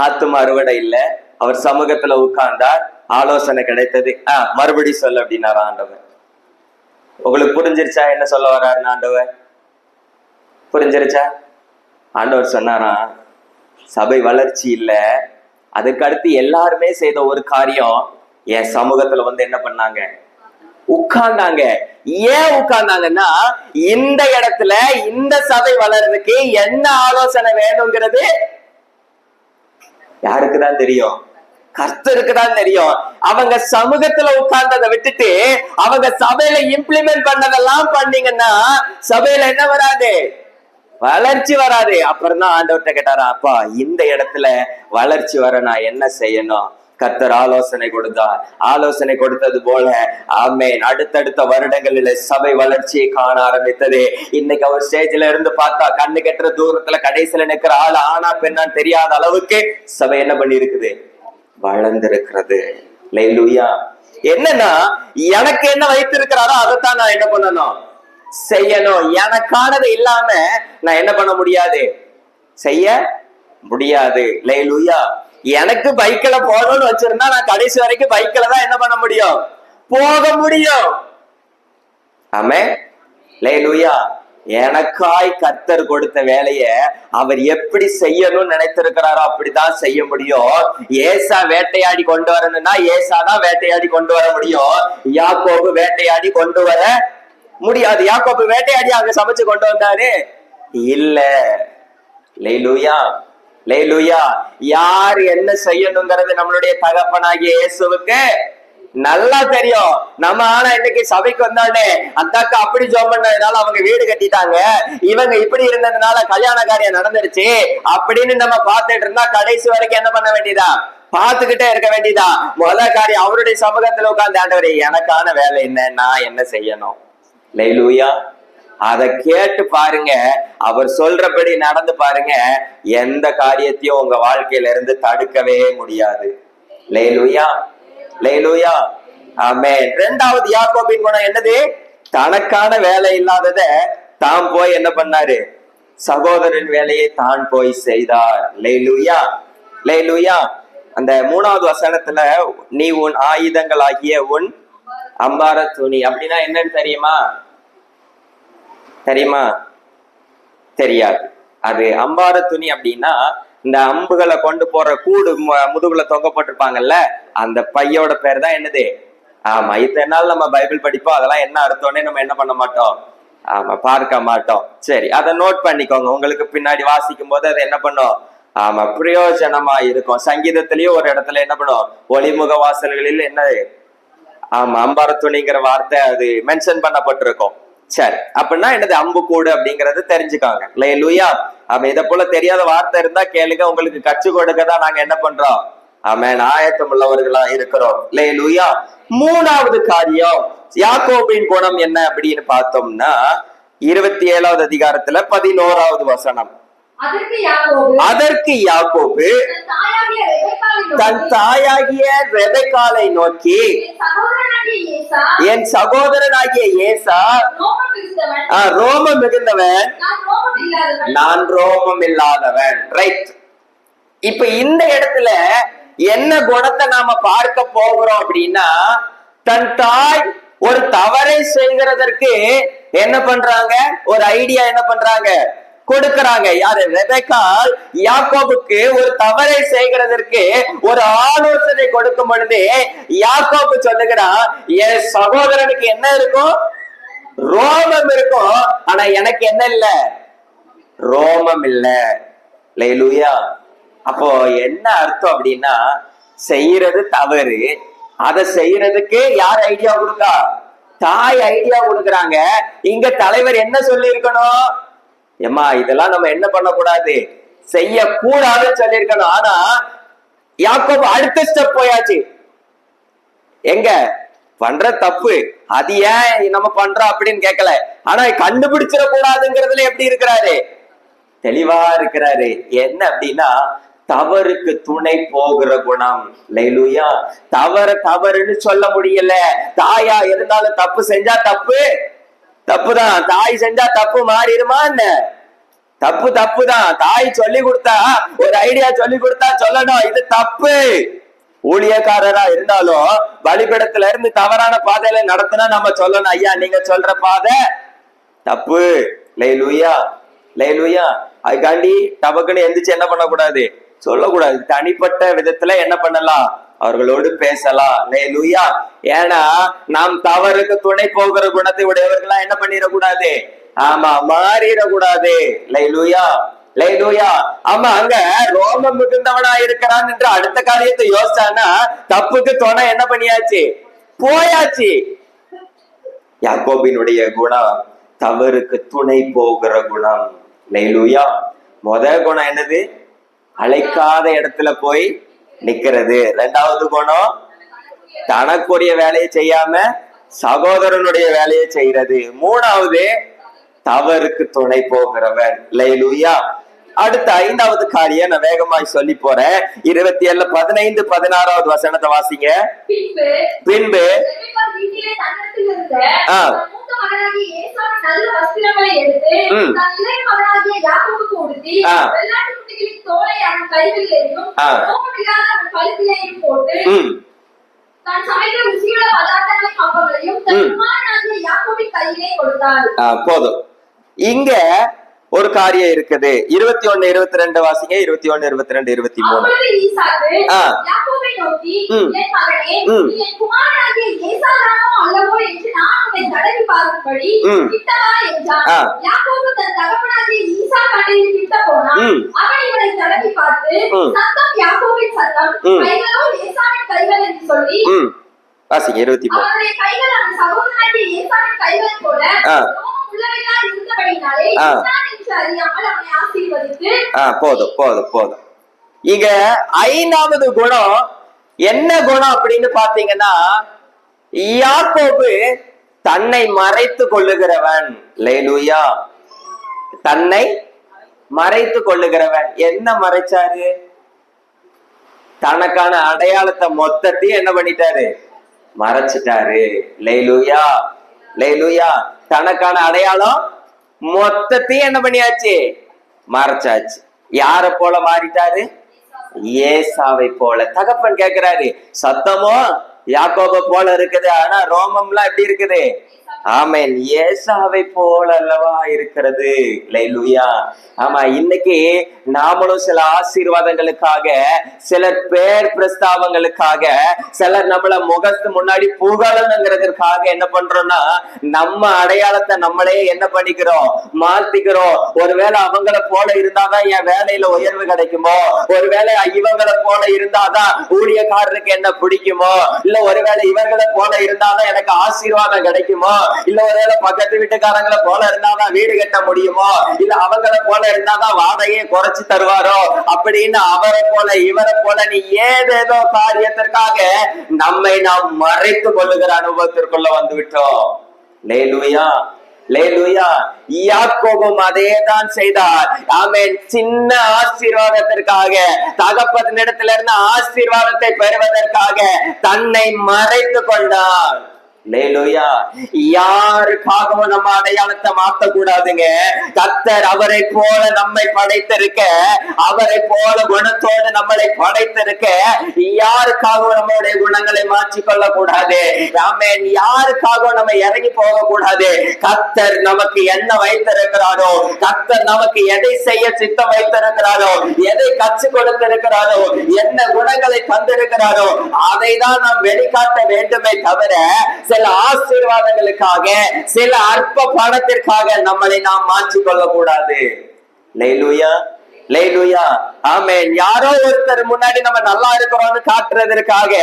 [SPEAKER 1] ஆத்மா அறுவடை இல்லை. அவர் சமூகத்துல உட்கார்ந்தார், ஆலோசனை கிடைத்தது. மறுபடி சொல்லு அப்படின்னாரா ஆண்டவர். உங்களுக்கு புரிஞ்சிருச்சா என்ன சொல்ல வர்றாருன்னு? ஆண்டவர் புரிஞ்சிருச்சா? ஆண்டவர் சொன்னாரா, சபை வளர்ச்சி இல்ல, அதுக்கு அடுத்து எல்லாருமே செய்த ஒரு காரியம், என் சமூகத்துல என்ன பண்ணாங்க? உட்கார்ந்தாங்க. ஏன் உட்கார்ந்தாங்கன்னா, இந்த இடத்துல இந்த சபை வளர்றதுக்கு என்ன ஆலோசனை வேணுங்கிறது யாருக்குதான் தெரியும்? கர்த்தருக்குதான் தெரியும். அவங்க சமூகத்துல உட்கார்ந்ததை விட்டுட்டு அவங்க சபையில இம்ப்ளிமெண்ட் பண்ணதெல்லாம் பண்ணீங்கன்னா சபையில என்ன வராது? வளர்ச்சி வராது. அப்புறம் தான் ஆண்டவர்கிட்ட கேட்டாரா, அப்பா இந்த இடத்துல வளர்ச்சி வர நான் என்ன செய்யணும்? கர்த்தர் ஆலோசனை கொடுத்தார். ஆலோசனை கொடுத்தது போல அடுத்தடுத்த வருடங்களில சபை வளர்ச்சியை காண ஆரம்பித்தது. இன்னைக்கு அவர் ஸ்டேஜ்ல இருந்து பார்த்தா கண்ணு கெட்டுற தூரத்துல கடைசியில நிக்கிற ஆள் ஆனா பெண்ணான்னு தெரியாத அளவுக்கு சபை என்ன பண்ணி இருக்குது? வளர்ந்திருக்கிறது. லேலூயா. என்னன்னா, எனக்கு என்ன வைத்திருக்கிறாரோ அதைத்தான் நான் என்ன பண்ணணும்? செய்யணும். எனக்கானது இல்லாம நான் என்ன பண்ண முடியாது? செய்ய முடியாது. லேலூயா. எனக்கு பைக்ல போகணும்னு வச்சிருந்தா நான் கடைசி வரைக்கும் பைக்ல தான் என்ன பண்ண முடியும்? போக முடியும். ஆமென். லேலூயா. எனக்காய் கர்த்தர் கொடுத்த வேலைய அவர் எப்படி செய்யணும்னு நினைத்திருக்கிறாரோ அப்படிதான் செய்ய முடியும். ஏசா வேட்டையாடி கொண்டு வரணும்னா ஏசாதான் வேட்டையாடி கொண்டு வர முடியும். யாக்கோபு வேட்டையாடி கொண்டு வர முடியாது. யாக்கோபு வேட்டையாடி அங்க சமைச்சு கொண்டு வந்தாரு இல்ல. லேலூயா. லேலூயா. யார் என்ன செய்யணுங்கிறது நம்மளுடைய தகப்பனாகிய இயேசுவுக்கு நல்லா தெரியும். நம்ம ஆனா இன்னைக்கு சபைக்கு வந்தாலே அந்த அக்கா அப்படி ஜெபம் பண்ணதுனால அவங்க வீடு கட்டிட்டாங்க, இவங்க இப்படி இருந்ததுனால கல்யாண காரியம் நடந்துருச்சு அப்படின்னு நம்ம பார்த்துட்டு இருந்தா கடைசி வரைக்கும் என்ன பண்ண வேண்டியதா? பார்த்துக்கிட்டே இருக்க வேண்டியதா? முதல் காரியம் அவருடைய சமூகத்துல உட்கார்ந்து, ஆண்டவரே எனக்கான வேலை என்ன, நான் என்ன செய்யணும்? லேலூயா. அதை கேட்டு பாருங்க, அவர் சொல்றபடி நடந்து பாருங்க, எந்த காரியத்தையும் உங்க வாழ்க்கையில இருந்து தடுக்கவே முடியாது. லேலூயா. லேலூயா. ஆமென். 2வது யாக்கோபின் குணம் என்னது? தனக்கான வேலை இல்லாதத தான் போய் என்ன பண்ணாரு? சகோதரன் வேலையை தான் போய் செய்தார். லேலூயா. லேலூயா. அந்த 3வது வசனத்துல நீ உன் ஆயுதங்கள் ஆகிய உன் அம்பார துணி அப்படின்னா என்னன்னு தெரியுமா? தெரியுமா? தெரியாது. அது அம்பார துணி அப்படின்னா இந்த அம்புகளை கொண்டு போற கூடு முதுகுல தொங்கப்பட்டிருப்பாங்கல்ல, அந்த பையோட பேர் தான் என்னது? ஆமா, இத்தனை நாள் நம்ம பைபிள் படிப்போம், அதெல்லாம் என்ன அர்த்தம்னே நம்ம என்ன பண்ண மாட்டோம், ஆமா, பார்க்க மாட்டோம். சரி, அதை நோட் பண்ணிக்கோங்க. உங்களுக்கு பின்னாடி வாசிக்கும் போது அது என்ன பண்ணும், ஆமா, பிரயோஜனமா இருக்கும். சங்கீதத்திலயும் ஒரு இடத்துல என்ன பண்ணும், ஒளிமுக வாசல்களில் என்ன, ஆமா, அம்பார துணிங்கிற வார்த்தை அது மென்ஷன் பண்ணப்பட்டிருக்கும். சரி, அப்படின்னா என்னது, அம்பு கூடு அப்படிங்கறது தெரிஞ்சுக்காங்க. அல்லேலூயா. அப்ப இதை போல தெரியாத வார்த்தை இருந்தா கேளுங்க, உங்களுக்கு கற்றுக் கொடுக்க தான் நாங்க என்ன பண்றோம், ஆமென், ஆயத்தம் உள்ளவர்களா இருக்கிறோம். அல்லேலூயா. மூணாவது காரியம், யாக்கோபின் குணம் என்ன அப்படின்னு பார்த்தோம்னா 27வது அதிகாரத்துல 11வது வசனம். அதற்கு யாக்கோபு தன் தாயாகிய ரெபெக்காளை நோக்கி, என் சகோதரனாகிய ஏசா ரோமம் மிகுந்தவன், நான் ரோமம் இல்லாதவன். ரைட். இப்ப இந்த இடத்துல என்ன குணத்தை நாம பார்க்க போகிறோம் அப்படின்னா, தன் தாய் ஒரு தவறை செய்கிறதற்கு என்ன பண்றாங்க, ஒரு ஐடியா என்ன பண்றாங்க, கொடுக்கறாங்க. யாரு? ரெபெக்காள் யாக்கோபுக்கு ஒரு தவறை செய்கிறதற்கு ஒரு ஆலோசனை கொடுக்கும் பொழுது யாக்கோபு சொல்லுகிறான், என் சகோதரனுக்கு என்ன இருக்கும், ரோமம் இருக்கும், ஆனா எனக்கு என்ன இல்ல, ரோமம் இல்ல. அல்லேலூயா. அப்போ என்ன அர்த்தம் அப்படின்னா, செய்யறது தவறு, அதை செய்யறதுக்கு யார் ஐடியா கொடுக்கா, தாய் ஐடியா கொடுக்கறாங்க. இங்க தலைவர் என்ன சொல்லி இருக்கணும், ஏமா இதெல்லாம் நம்ம என்ன பண்ணக்கூடாது, செய்ய கூடாதுன்னு சொல்லியிருக்கணும். ஆனா யாக்கோபு அடுத்த ஸ்டெப் போயாச்சு. எங்க பண்ற தப்பு அது ஏன் நம்ம பண்றோம் அப்படின்னு கேட்கல, ஆனா கண்டுபிடிச்சிட கூடாதுங்கிறதுல எப்படி இருக்கிறாரு, தெளிவா இருக்கிறாரு. என்ன அப்படின்னா, தவறுக்கு துணை போகிற குணம். அல்லேலூயா. தவறுன்னு சொல்ல முடியல. தாயா இருந்தாலும் தப்பு செஞ்சா தப்புதான். தாய் செஞ்சா தப்பு மாறிடுமா என்ன? தப்புதான். தாய் சொல்லி கொடுத்தா, ஒரு ஐடியா சொல்லி கொடுத்தா சொல்லணும், இது தப்பு. ஊழியக்காரரா இருந்தாலும் பலிபீடத்துல இருந்து தவறான பாதையில நடத்தினா நம்ம சொல்லணும், ஐயா நீங்க சொல்ற பாதை தப்பு. லேலூயா. அதுக்காண்டி டபக்குன்னு எந்திரிச்சு என்ன பண்ணக்கூடாது, சொல்லக்கூடாது. தனிப்பட்ட விதத்துல என்ன பண்ணலாம், அவர்களோடு பேசலாம். லேலூயா. ஏன்னா நாம் தவறுக்கு துணை போகிற குணத்தை உடையவர்களா என்ன பண்ணிடக்கூடாது, ஆமா, மாறிடக்கூடாது. லேலூயா. ஆமா, அங்க ரோமம் மிகுந்தவனா இருக்கிறான் என்று அடுத்த காரியத்தை யோசிச்சானா தப்புக்கு துணை என்ன பண்ணியாச்சு, போயாச்சு. யாக்கோபினுடைய குணம் தவறுக்கு துணை போகிற குணம். லேலூயா. குணம் என்னது, அழைக்காத இடத்துல போய் நிக்கிறது. இரண்டாவது குணம், தனக்குரிய வேலையை செய்யாம சகோதரனுடைய வேலையை செய்யறது. மூணாவது, தவறுக்கு துணை போகிறவன். லேலூயா. அடுத்த 5வது காரியம் நான் வேகமாய் சொல்லி போறேன். 27:15-16வது வசனத்தை வாசிங்க. பின்பு போதும். இங்க ஒரு காரியம் இருக்குது. 21-22 வாசிங்க. 21-22-23. வாசிங்க 23. போதும். இங்க 5வது குணம் என்ன குணம் அப்படின்னு பாத்தீங்கன்னா, யாக்கோபு தன்னை மறைத்து கொள்ளுகிறவன். லேலூயா. தன்னை மறைத்து கொள்ளுகிறவன். என்ன மறைச்சாரு, தனக்கான அடையாளத்தை மொத்தத்தையும் என்ன பண்ணிட்டாரு, மறைச்சிட்டாரு. லேலூயா. தனக்கான அடையாளம் மொத்தத்தையும் என்ன பண்ணியாச்சு, மறைச்சாச்சு. யார போல மாறிட்டாரு, ஏசாவை போல. தகப்பன் கேக்குறாரு, சத்தமோ யாக்கோப போல இருக்குது, ஆனா ரோமம்லாம் எப்படி இருக்குது, ஆமென். ஏசாவை போல அல்லவா இருக்கிறது. அல்லேலூயா. ஆமா, இன்னைக்கு நாமளும் சில ஆசீர்வாதங்களுக்காக, சிலர் பேர் பிரஸ்தாவங்களுக்காக, சிலர் நம்மள முகத்து முன்னாடி புகழணுங்கிறதுக்காக என்ன பண்றோம்னா நம்ம அடையாளத்தை நம்மளே என்ன பண்ணிக்கிறோம், மாத்திக்கிறோம். ஒருவேளை அவங்கள போல இருந்தாதான் என் வேலையில உயர்வு கிடைக்குமோ, ஒருவேளை இவங்களை போல இருந்தாதான் ஊழியக்காரருக்கு என்ன பிடிக்குமோ, இல்ல ஒருவேளை இவர்களை போல இருந்தாதான் எனக்கு ஆசீர்வாதம் கிடைக்குமோ, இல்ல ஒருவேளை பக்கத்து வீட்டுக்காரங்களை போல இருந்தாதான் வீடு கட்ட முடியுமோ, இல்ல அவங்களை போல இருந்தாதான் வாடகையை குறைச்சு தருவாரோ அப்படின்னு அவரை போல இவரை போல நீ ஏதேதோ காரியத்திற்காக நம்மை நாம் மறைத்து கொள்ளுகிற அனுபவத்திற்குள்ள வந்து விட்டோம். அல்லேலூயா. அல்லேலூயா. யாக்கோபும் அதேதான் செய்தார். ஆமென். சின்ன ஆசீர்வாதத்திற்காக, தகப்பனிடத்துல இருந்து ஆசீர்வாதத்தை பெறுவதற்காக தன்னை மறைத்து கொண்டார். அல்லேலூயா. யாருக்காகவும் நம்ம அடையாளத்தை மாத்த கூடாதுங்க. கர்த்தர் அவரை போல நம்மை படைத்திருக்க, அவரை போல குணத்தோடு நம்மளை படைத்திருக்க, யாருக்காகவும் நம்மளுடைய குணங்களை மாற்றிக்கொள்ள கூடாது. ஆமென். யாருக்காகவும் நம்ம இறங்கி போக கூடாது. கர்த்தர் நமக்கு என்ன வைத்திருக்கிறாரோ, கர்த்தர் நமக்கு எதை செய்ய சித்தம் வைத்திருக்கிறாரோ, எதை கற்றுக் கொடுத்திருக்கிறாரோ, என்ன குணங்களை தந்திருக்கிறாரோ அதை தான் நாம் வெளிக்காட்ட வேண்டுமே தவிர சில ஆசீர்வாதங்களுக்காக, சில அற்ப பணத்திற்காக நம்மளை நாம் மாற்றிக் கொள்ள கூடாது. அல்லேலூயா. அல்லேலூயா. ஆமென். யாரோ ஒருத்தர் முன்னாடி நம்ம நல்லா இருக்கிறோம்னு காட்டுறதற்காக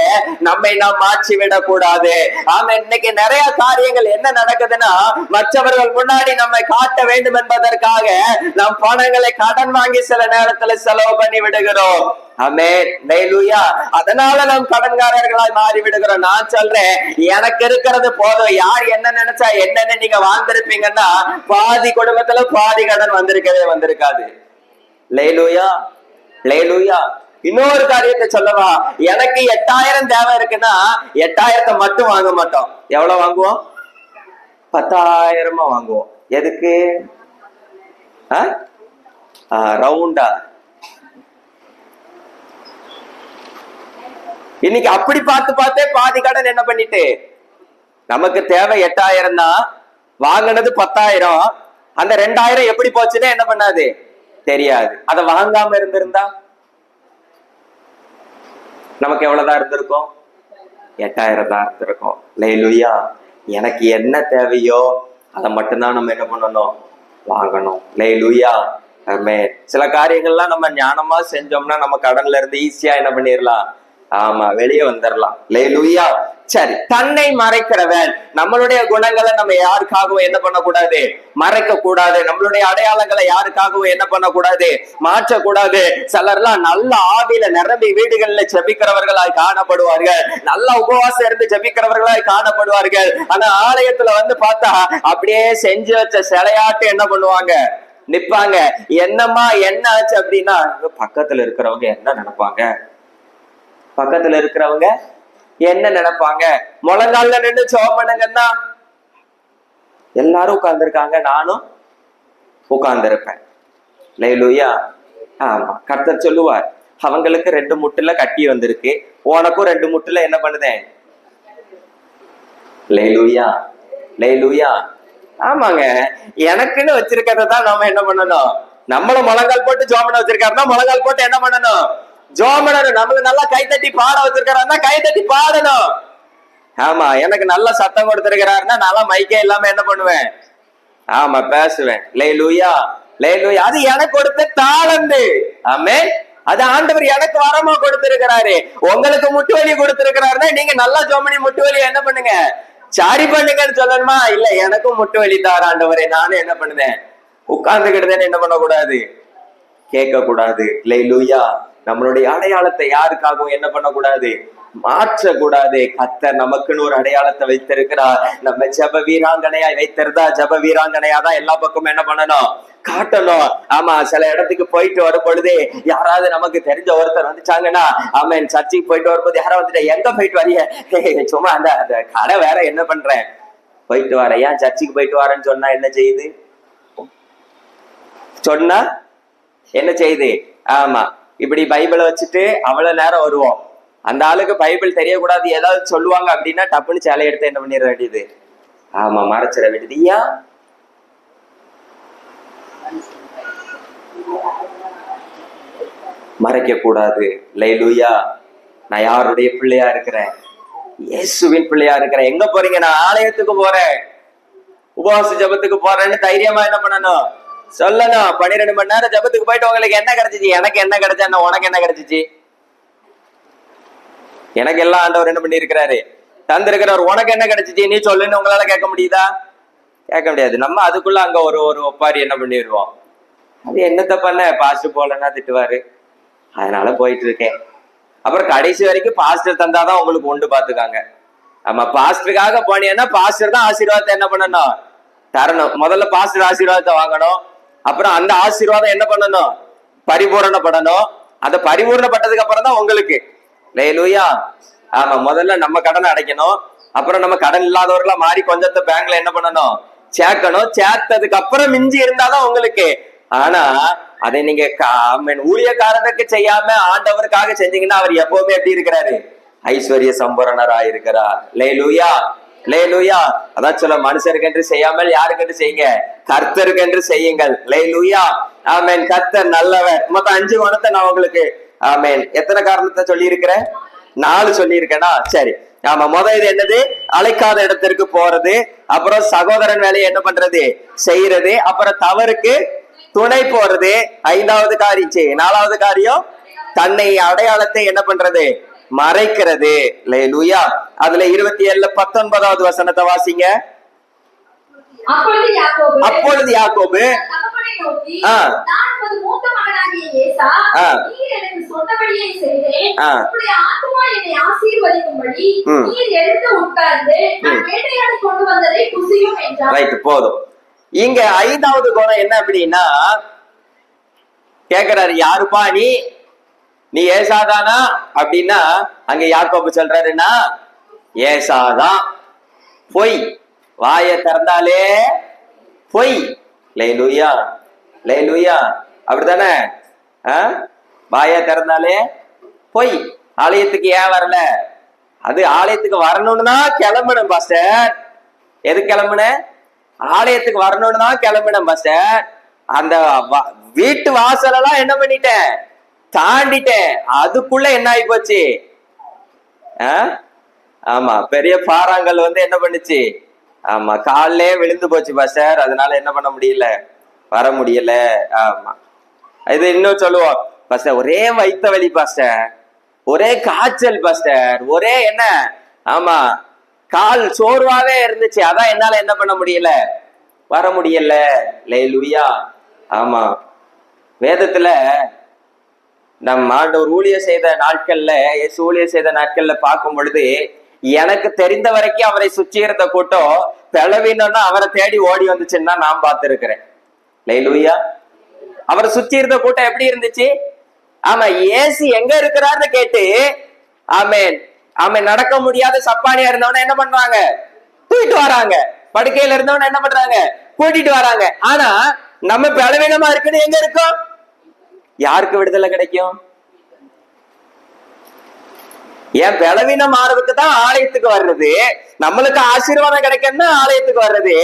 [SPEAKER 1] நம்மை நாம் மாற்றி விட கூடாது. ஆமென். இன்னைக்கு நிறைய காரியங்கள் என்ன நடக்குதுன்னா, மற்றவர்கள் முன்னாடி நம்மை காட்ட வேண்டும் என்பதற்காக நாம் பணங்களை கடன் வாங்கி சில நேரத்துல செலவு பண்ணி விடுகிறோம். ஆமென். அல்லேலூயா. அதனால நாம் கடன்காரர்களாய் மாறி விடுகிறோம். நான் சொல்றேன், எனக்கு இருக்கிறது போதும், யார் என்ன நினைச்சா என்னன்னு நீங்க வாழ்ந்திருப்பீங்கன்னா பாதி குடும்பத்துல பாதி கடன் வந்திருக்காது. அல்லேலூயா. அல்லேலூயா. இன்னொரு காரியத்தை சொல்லவா, எனக்கு 8000 தேவை இருக்குன்னா 8000 மட்டும் வாங்க மாட்டோம். எவ்வளவு வாங்குவோம்? 10,000 வாங்குவோம். எதுக்கு? ரவுண்டா. இன்னைக்கு அப்படி பார்த்தே பாதி கடன் என்ன பண்ணிட்டு, நமக்கு தேவை 8000 தான், வாங்கினது 10,000. அந்த 2000 எப்படி போச்சுன்னு என்ன பண்ணாது தெரியாது. அதை வாங்காம இருந்திருந்தா நமக்கு எவ்வளவுதான் இருந்திருக்கும்? 8000 தான் இருந்திருக்கும். அல்லேலூயா. எனக்கு என்ன தேவையோ அதை மட்டும்தான் நம்ம என்ன பண்ணணும், வாங்கணும். அல்லேலூயா. ஆமென். சில காரியங்கள்லாம் நம்ம ஞானமா செஞ்சோம்னா நம்ம கடன்ல இருந்து ஈஸியா என்ன பண்ணிடலாம், ஆமா, வெளியே வந்துடலாம். அல்லேலூயா. சரி, தன்னை மறைக்கிறவன். நம்மளுடைய குணங்களை நம்ம யாருக்காகவும் என்ன பண்ணக்கூடாது, மறைக்க கூடாது. நம்மளுடைய அடையாளங்களை யாருக்காகவும் என்ன பண்ணக்கூடாது, மாற்றக்கூடாது. சிலர்லாம் நல்ல ஆவியில நிரம்பி வீடுகளில் ஜெபிக்கிறவர்களாய் காணப்படுவார்கள், நல்ல உபவாசம் இருந்து ஜெபிக்கிறவர்களாய் காணப்படுவார்கள். ஆனா ஆலயத்துல வந்து பார்த்தா அப்படியே செஞ்சு வச்ச சிலையாட்டு என்ன பண்ணுவாங்க, நிப்பாங்க. என்னம்மா என்ன ஆச்சு அப்படின்னா, பக்கத்துல இருக்கிறவங்க என்ன நினைப்பாங்க, பக்கத்துல இருக்கிறவங்க என்ன நினைப்பாங்க. முழங்கால நின்று ஜெபம் பண்ணுங்கன்னா எல்லாரும் உட்கார்ந்து இருக்காங்க, நானும் உட்கார்ந்து இருப்பேன். அல்லேலூயா. ஆமா, கர்த்தர் சொல்லுவார், அவங்களுக்கு 2 முட்டுல கட்டி வந்திருக்கு, உனக்கும் 2 முட்டுல என்ன பண்ணுதேன். அல்லேலூயா. அல்லேலூயா. ஆமாங்க, எனக்குன்னு வச்சிருக்கிறதான் நாம என்ன பண்ணணும், நம்மளும் முழங்கால் போட்டு ஜெபம் பண்ண வச்சிருக்காருன்னா முழங்கால் போட்டு என்ன பண்ணணும், ஜெபம் பண்ணணும். நம்மளுக்கு நல்லா கைத்தட்டி பாட வச்சிருக்காருன்னா கைத்தட்டி பாடணும். ஆமா, எனக்கு நல்ல சத்தம் கொடுத்திருக்கிறாருன்னா நல்லா மைக்கே இல்லாம என்ன பண்ணுவேன், ஆமா, பேசுவேன். அல்லேலூயா. அல்லேலூயா. அது எனக்கு கொடுத்த தாளந்து. ஆமென். அது ஆண்டவர் எனக்கு வரமா கொடுத்திருக்கிறாரு. உங்களுக்கு முட்டு வலி கொடுத்திருக்கிறாருன்னா நீங்க நல்லா ஜெபம் பண்ணி முட்டு வலி என்ன பண்ணுங்க, சாரி பண்ணுங்கன்னு சொல்லணுமா? இல்ல, எனக்கும் முட்டு வலி தார் ஆண்டவரே, நானும் என்ன பண்ணுவேன், உட்கார்ந்துக்கிட்டுதான் என்ன பண்ணக்கூடாது, கேட்க கூடாது. அல்லேலூயா. நம்மளுடைய அடையாளத்தை யாருக்காகவும் என்ன பண்ணக்கூடாது, மாற்றக்கூடாது. கர்த்தர் நமக்குன்னு ஒரு அடையாளத்தை வைத்திருக்கிறார். நம்ம ஜெப வீராங்கனையாய் வைத்திருந்தா ஜெப வீராங்கனையாதான் எல்லா பக்கமும் என்ன பண்ணணும், காட்டணும். ஆமா, சில இடத்துக்கு போயிட்டு வரும் பொழுது யாராவது நமக்கு தெரிஞ்ச ஒருத்தர் வந்துச்சாங்கன்னா, ஆமென், சர்ச்சுக்கு போயிட்டு வரும்போது யாராவது வந்துட்டு, எங்க போயிட்டு வரைய, சும்மா அந்த கடை வேற என்ன பண்றேன், போயிட்டு வரேன். ஏன் சர்ச்சுக்கு போயிட்டு வரேன்னு சொன்னா என்ன செய்யுது, சொன்னா என்ன செய்யுது? ஆமா, இப்படி பைபிளை வச்சுட்டு அவ்வளவு நேரம் வருவோம். அந்த ஆளுக்கு பைபிள் தெரியக்கூடாது, ஏதாவது சொல்லுவாங்க அப்படின்னா டப்புன்னு சேலை எடுத்து என்ன பண்ணிட வேண்டியது, ஆமா, மறைச்சிட விடுதியா? மறைக்க கூடாது. அல்லேலூயா. நான் யாருடைய பிள்ளையா இருக்கிறேன்? இயேசுவின் பிள்ளையா இருக்கிறேன். எங்க போறீங்க? நான் ஆலயத்துக்கு போறேன், உபவாச ஜபத்துக்கு போறேன்னு தைரியமா என்ன பண்ணணும்? சொல்லணும். 12 மணி நேரம் ஜபத்துக்கு போயிட்டு உங்களுக்கு என்ன கிடைச்சிச்சு? எனக்கு என்ன கிடைச்சா என்ன, உனக்கு என்ன கிடைச்சிச்சு? எனக்கு எல்லாம் ஆண்டவர் என்ன பண்ணி இருக்கிறாரு? தந்திருக்கிறார். உனக்கு என்ன கிடைச்சிச்சு நீ சொல்லுன்னு உங்களால கேட்க முடியுதா? கேட்க முடியாது. நம்ம அதுக்குள்ள அங்க ஒரு ஒரு ஒப்பாரி என்ன பண்ணிடுவோம். அது என்னத்த பண்ண, பாஸ்டர் போலன்னா திட்டுவாரு, அதனால போயிட்டு இருக்கேன். அப்புறம் கடைசி வரைக்கும் பாஸ்டர் தந்தாதான் உங்களுக்கு உண்டு பாத்துக்காங்க. ஆமா, பாஸ்டருக்காக போனீங்கன்னா பாஸ்டர் தான் ஆசீர்வாதத்தை என்ன பண்ணணும்? தரணும். முதல்ல பாஸ்டர் ஆசீர்வாதத்தை வாங்கணும். அப்புறம் அந்த ஆசீர்வாதம் என்ன பண்ணணும்? பரிபூரணப்படணும். அந்த பரிபூரணப்பட்டதுக்கு அப்புறம் தான் உங்களுக்கு. அல்லேலூயா. ஆமா, முதல்ல நம்ம கடனை அடைக்கணும். அப்புறம் நம்ம கடன் இல்லாதவர்களா மாறி கொஞ்சத்தை பேங்க்ல என்ன பண்ணணும்? சேர்க்கணும். சேர்த்ததுக்கு அப்புறம் மிஞ்சி இருந்தாதான் உங்களுக்கு. ஆனா அதை நீங்க ஊழியக்காரனுக்கு செய்யாம ஆண்டவருக்காக செஞ்சீங்கன்னா அவர் எப்பவுமே எப்படி இருக்கிறாரு? ஐஸ்வர்ய சம்பூரணரா இருக்கிறார். அல்லேலூயா, அல்லேலூயா. அதான் சொல்ல, மனுஷருக்கு என்று செய்யாமல் யாருக்கு செய்யுங்க? கர்த்தருக்கு என்று செய்யுங்கள். அல்லேலூயா, ஆமென். கர்த்தர் நல்லவர். மொத்தம் 5 குணத்தை நான் உங்களுக்கு ஆமென் எத்தனை காரணத்தை சொல்லி இருக்கிறேன்? 4 சொல்லி இருக்கேனா? சரி. ஆமா, இது என்னது? அழைக்காத இடத்திற்கு போறது, அப்புறம் சகோதரன் வேலையை என்ன பண்றது? செய்யறது, அப்புறம் தவறுக்கு துணை போறது, 5வது காரியம். 4வது காரியம் தன்னை அடையாளத்தை என்ன பண்றது? மறைக்கிறது. அல்லேலூயா. அதுல 27 19வது வசனத்தை வாசிங்க. அப்பொழுது யாக்கோபு போதும். இங்க 5வது குணம் என்ன அப்படின்னா, கேக்குறாரு, யாருப்பா நீ? நீ ஏசாதானா அப்படின்னா, அங்க யாக்கோபு சொல்றாருன்னா ஏசாதான். பொய், வாயை திறந்தாலே பொய். அல்லேலூயா, அல்லேலூயா. அப்படித்தானே? வாயை திறந்தாலே பொய். ஆலயத்துக்கு ஏன் வரல? அது ஆலயத்துக்கு வரணும்னு தான் கிளம்பணும் பாஸ்டர். எது கிளம்புன? ஆலயத்துக்கு வரணும்னு தான் கிளம்பினேன் பாஸ்டர். அந்த வீட்டு வாசலெல்லாம் என்ன பண்ணிட்டேன்? தாண்டிட்டேன். அதுக்குள்ள என்ன ஆகி போச்சு? ஆமா, பெரிய பாறாங்கல் என்ன பண்ணுச்சு? ஆமா, காலிலே விழுந்து போச்சு பாஸ்டர். அதனால என்ன பண்ண முடியல? வர முடியல. ஆமா, இது இன்னும் சொல்லுவோம் பாஸ்டர், ஒரே வயித்த வலி பாஸ்டர், ஒரே காய்ச்சல் பாஸ்டர், ஒரே என்ன, ஆமா கால் சோர்வாவே இருந்துச்சு, அதான் என்னால என்ன பண்ண முடியல? வர முடியல. அல்லேலூயா. ஆமா, வேதத்துல நம் ஆண்டவர் ஊழியர் செய்த நாட்கள்ல, இயேசு ஊழியர் செய்த நாட்கள்ல பார்க்கும் பொழுது, எனக்கு தெரிந்த வரைக்கும் அவரை சுற்றி இருந்த கூட்டம் பிளவினோன்னா அவரை தேடி ஓடி வந்துச்சுன்னா நான் பார்த்திருக்கிறேன். அல்லேலூயா. அவரை சுற்றி இருந்த கூட்டம் எப்படி இருந்துச்சு? ஆமா, இயேசு எங்க இருக்கிறார்னு கேட்டு ஆமென் ஆமென் நடக்க முடியாத சப்பானியா இருந்தவன என்ன பண்றாங்க? தூக்கிட்டு வராங்க. படுக்கையில இருந்தவன என்ன பண்றாங்க? கூட்டிட்டு வராங்க. ஆனா நம்ம பலவீனமா இருக்குன்னு எங்க இருக்கோம்? யாருக்கு விடுதலை கிடைக்கும்? ஏன் பலவீனம் ஆறதுக்கு தான் ஆலயத்துக்கு வர்றது, நம்மளுக்கு ஆசீர்வாதம் கிடைக்கணும்னா ஆலயத்துக்கு வர்றது.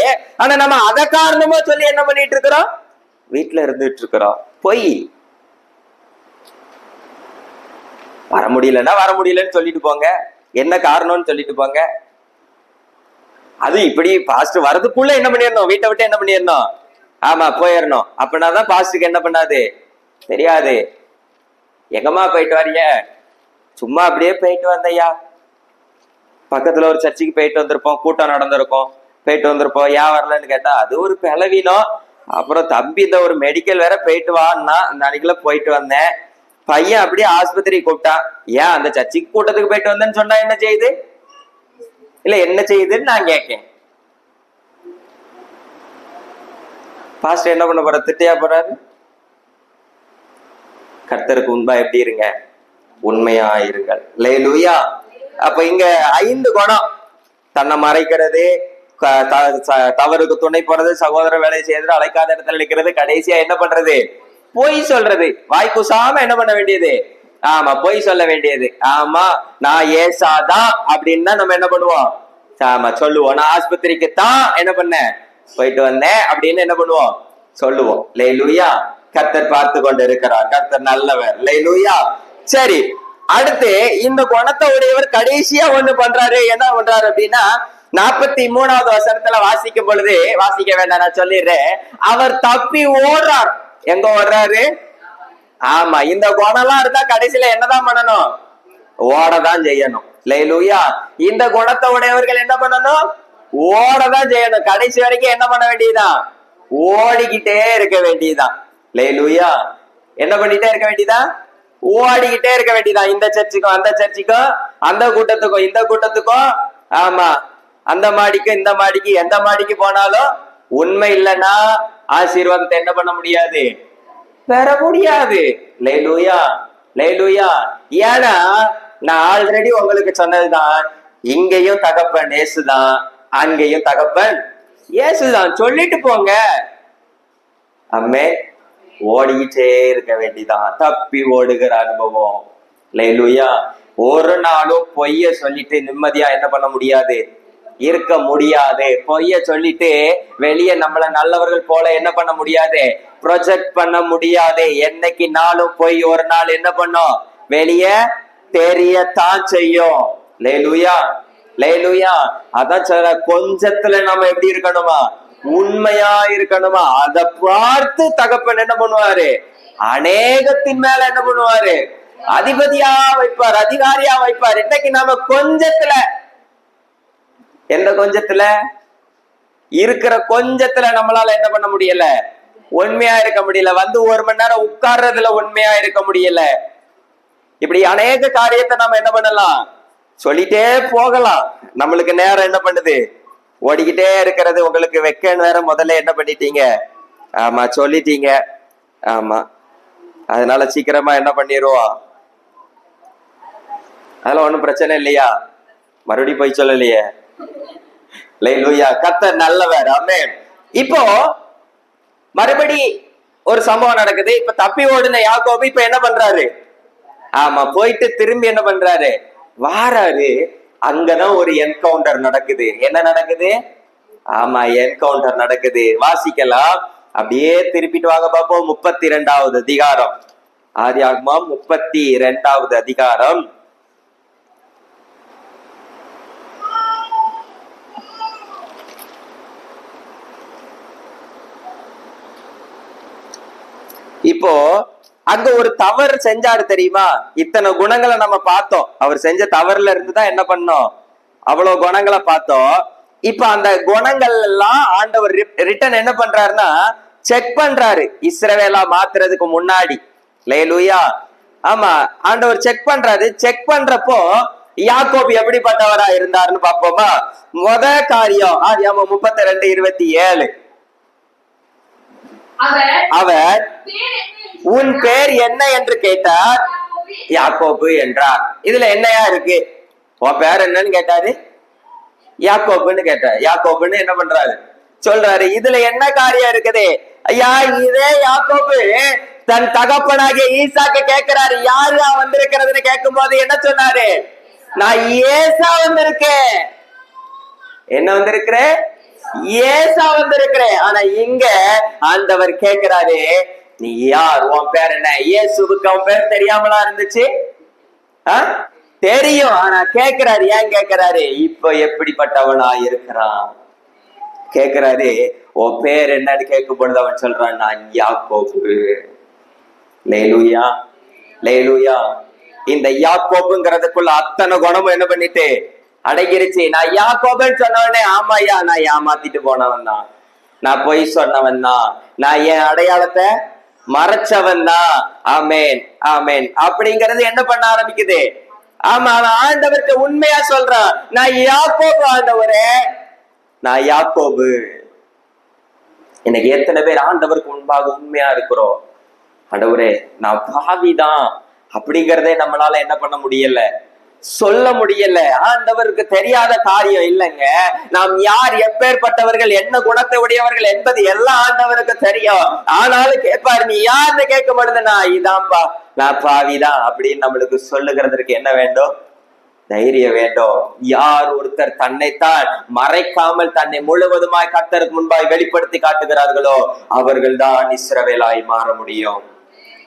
[SPEAKER 1] ஆனா நம்ம அத காரணமா சொல்லி என்ன பண்ணிட்டு இருக்கிறோம்? வீட்டுல இருந்துட்டு இருக்கிறோம். பொய். வர முடியலன்னா வர முடியலன்னு சொல்லிட்டு போங்க, என்ன காரணம்னு சொல்லிட்டு போங்க. அது இப்படி பாஸ்ட் வரதுக்குள்ள என்ன பண்ணிடணும்? வீட்டை விட்டு என்ன பண்ணிடணும்? ஆமா, போயிடணும். அப்படின்னாதான் பாஸ்டுக்கு என்ன பண்ணாது தெரியாது. எங்கம்மா போயிட்டு வரிய? சும்மா அப்படியே போயிட்டு வந்தையா, பக்கத்துல ஒரு சர்ச்சுக்கு போயிட்டு வந்திருப்போம், கூட்டம் நடந்திருக்கும், போயிட்டு வந்திருப்போம். ஏன் வரலன்னு கேட்டா அது ஒரு பலவீனம். அப்புறம் தம்பி இந்த ஒரு மெடிக்கல் வேற போயிட்டு வான்னா அந்த அன்னைக்குள்ள போயிட்டு வந்தேன். பையன் அப்படியே ஆஸ்பத்திரி கூப்பிட்டான். ஏன் அந்த சர்ச்சுக்கு கூட்டத்துக்கு போயிட்டு வந்தேன்னு சொன்னா என்ன செய்யுது? இல்ல என்ன செய்யுதுன்னு நான் கேட்கேன். பாஸ்டர் என்ன பண்ண போற? திட்டையா போறாரு. கர்த்தருக்கு முன்பா எப்படி இருங்க? உண்மையா இருங்கள். அல்லேலூயா. அப்ப இங்க 5 குணம்: தன்னை மறைக்கிறது, தவறுக்கு துணை போறது, சகோதர வேலை செய்யறது, அழைக்காத இடத்துல நிற்கிறது, கடைசியா என்ன பண்றது? பொய் சொல்றது. வாய் கூசாம என்ன பண்ண வேண்டியது? ஆமா, பொய் சொல்ல வேண்டியது. ஆமா, நான் ஏசாதான் அப்படின்னா நம்ம என்ன பண்ணுவோம்? ஆமா சொல்லுவோம். நான் ஆஸ்பத்திரிக்கு தான் என்ன பண்ணேன், போயிட்டு வந்தேன் அப்படின்னு என்ன பண்ணுவோம், சொல்லுவோம். லேலூயா. கர்த்தர் பார்த்து கொண்டு இருக்கிறார். கர்த்தர் நல்லவர். லேலூயா. சரி, அடுத்து இந்த குணத்தை உடையவர் கடைசியா ஒண்ணு பண்றாரு. என்ன பண்றாரு அப்படின்னா 43வது வசனத்துல வாசிக்கும் பொழுது, வாசிக்க வேண்டாம் நான் சொல்லிடுறேன், அவர் தப்பி ஓடுறார். எங்க ஓடுறாரு? ஆமா, இந்த குணம்லாம் இருந்தா கடைசியில என்னதான் பண்ணணும், ஓடதான் செய்யணும். லேலூயா. இந்த குணத்தை உடையவர்கள் என்ன பண்ணணும், ஓடதான் செய்யணும். கடைசி வரைக்கும் என்ன பண்ண வேண்டியதுதான், ஓடிக்கிட்டே இருக்க வேண்டியதுதான். லேலூயா. என்ன பண்ணிட்டே இருக்க வேண்டியதா, ஓடிக்கிட்டே இருக்க வேண்டியதான். இந்த சர்ச்சுக்கும் அந்த சர்ச்சுக்கும், அந்த கூட்டத்துக்கும் இந்த கூட்டத்துக்கும், ஆமா அந்த மாடிக்கு இந்த மாடிக்கு, எந்த மாடிக்கு போனாலும் உண்மை இல்லைன்னா ஆசீர்வாதத்தை என்ன பண்ண முடியாது, பெற முடியாது. லேலூயா. லேலூயா. ஏன்னா நான் ஆல்ரெடி உங்களுக்கு சொன்னதுதான், இங்கேயும் தகப்பன் இயேசுதான், அங்கேயும் தகப்பன் இயேசுதான். சொல்லிட்டு போங்க. அம்மே, ஓடிக்கிட்டே இருக்க வேண்டிதான். தப்பி ஓடுகிற அனுபவம். லேலூயா. ஒரு நாளும் பொய்ய சொல்லிட்டு நிம்மதியா என்ன பண்ண முடியாது, இருக்க முடியாது. பொய்ய சொல்லிட்டு வெளியே நம்மள நல்லவர்கள் போல என்ன பண்ண முடியாது, ப்ரொஜெக்ட் பண்ண முடியாது. என்னைக்கு நாளும் பொய் ஒரு நாள் என்ன பண்ணும், வெளியே தெரியத்தான் செய்யும். லேலூயா. லேலூயா. அதான் சொல்ற, கொஞ்சத்துல நம்ம எப்படி இருக்கணுமா, உண்மையா இருக்கணுமா. அதை பார்த்து தகப்பன் என்ன பண்ணுவாரு, அநேகத்தின் மேல என்ன பண்ணுவாரு, அதிபதியா வைப்பார், அதிகாரியா வைப்பார். இன்னைக்கு நாம கொஞ்சத்துல, எந்த கொஞ்சத்துல, இருக்கிற கொஞ்சத்துல நம்மளால என்ன பண்ண முடியல, உண்மையா இருக்க முடியல. வந்து 1 மணி நேரம் உட்கார்றதுல உண்மையா இருக்க முடியல. இப்படி அநேக காரியத்தை நம்ம என்ன பண்ணலாம், சொல்லிட்டே போகலாம். நம்மளுக்கு நேரம் என்ன பண்ணுது, ஓடிக்கிட்டே இருக்கிறது. உங்களுக்கு வைக்க நேரம் முதல்ல என்ன பண்ணிட்டீங்க, ஆமா சொல்லிட்டீங்க. ஆமா, அதனால சீக்கிரமா என்ன பண்ணிடுவோம், அதெல்லாம் ஒண்ணும் பிரச்சனை இல்லையா, மறுபடியும் போய் சொல்லலையே. லேலூயா. கர்த்தர் நல்லவர். ஆமென். இப்போ மறுபடி ஒரு சம்பவம் நடக்குது. இப்ப தப்பி ஓடுன யாக்கோபு இப்ப என்ன பண்றாரு, ஆமா போயிட்டு திரும்பி என்ன பண்றாரு, வாராரு. அங்கதான் ஒரு என்கவுண்டர் நடக்குது. என்ன நடக்குது, ஆமா என்கவுண்டர் நடக்குது. வாசிக்கலாம். அப்படியே திருப்பிட்டு வாங்க பாப்போம். 32வது அதிகாரம், ஆதியாகமம் 32வது அதிகாரம். இப்போ அங்க ஒரு தவறு செஞ்சாரு தெரியுமா. இத்தனை குணங்களை நம்ம பார்த்தோம். அவர் செஞ்ச தவறுல இருந்துதான் என்ன பண்ணோம், அவ்வளவு குணங்களை பார்த்தோம். இப்ப அந்த குணங்கள் எல்லாம் ஆண்டவர் ரிட்டன் என்ன பண்றாருன்னா செக் பண்றாரு, இஸ்ரவேலா மாத்துறதுக்கு முன்னாடி. லேலூயா. ஆமா, ஆண்டவர் செக் பண்றாரு. செக் பண்றப்போ யாக்கோபு எப்படிப்பட்டவரா இருந்தாருன்னு பாப்போமா. முத காரியம் ஆதியாகமம் 32:27. அவர் உன் பேர் என்ன என்று கேட்டார். யாக்கோபு என்றார். இதுல என்னையா இருக்கு, உன் பேர் என்னன்னு கேட்டாரு, யாக்கோபுன்னு கேட்டார். யாக்கோபுன்னு என்ன பண்றாரு, சொல்றாரு. இதுல என்ன காரியம் இருக்குது ஐயா, இதே யாக்கோபு தன் தகப்பனாகிய ஈசாக்கு கேட்கிறாரு, யாரு வந்திருக்கிறதுன்னு கேட்கும் போது என்ன சொன்னாரு, நான் ஏசா வந்திருக்கேன். என்ன வந்திருக்கிறேன், ஏசா வந்திருக்கிறேன். ஆனா இங்க ஆண்டவர் கேட்கிறாரு, நீ யார், உன் பேர் என்ன. இயேசுவுக்கு அவன் பேர் தெரியாமலா இருந்துச்சு, தெரியும். ஆனா கேட்கிறாரு. ஏன் கேட்கிறாரு, இப்ப எப்படிப்பட்டவனா இருக்கிறான் கேட்கிறாரு. உன் பேர் என்னன்னு கேட்கும் பொழுது அவன் சொல்றான், நான் யாக்கோபு. லேலூயா. லேலூயா. இந்த யாக்கோபுங்கிறதுக்குள்ள அத்தனை குணமும் என்ன பண்ணிட்டு அடங்கிருச்சு. நான் யாக்கோபுன்னு சொன்ன உடனே, ஆமாயா நான் ஏமாத்திட்டு போனவன் தான், நான் பொய் சொன்னவன் தான், நான் என் அடையாளத்தை மறைச்சவன் தான். ஆமேன் ஆமேன் அப்படிங்கறது என்ன பண்ண ஆரம்பிக்குது. ஆமா, ஆண்டவருக்கு உண்மையா சொல்றான், நான் யாக்கோபு ஆண்டவரே, நான் யாக்கோபு. இன்னைக்கு எத்தனை பேர் ஆண்டவருக்கு முன்பாக உண்மையா இருக்கிறோம், ஆண்டவரே நான் பாவிதான் அப்படிங்கறதே நம்மளால என்ன பண்ண முடியல, சொல்ல முடியல. ஆண்டவருக்கு தெரியாத காரியம் இல்லைங்க. நாம் யார், எப்பேற்பட்டவர்கள், என்ன குணத்தை உடையவர்கள் என்பது எல்லாம் ஆண்டவருக்கு தெரியும். ஆனாலும் கேட்பாரு, நீ யாருன்னு கேட்கும் பொழுது, நான் இதான்ப்பா, நான் பாவிதான் அப்படின்னு நம்மளுக்கு சொல்லுகிறதுக்கு என்ன வேண்டும், தைரியம் வேண்டும். யார் ஒருத்தர் தன்னைத்தான் மறைக்காமல் தன்னை முழுவதுமாய் கர்த்தருக்கு முன்பாய் வெளிப்படுத்தி காட்டுகிறார்களோ அவர்கள் தான் இஸ்ரவேலாய் மாற முடியும்.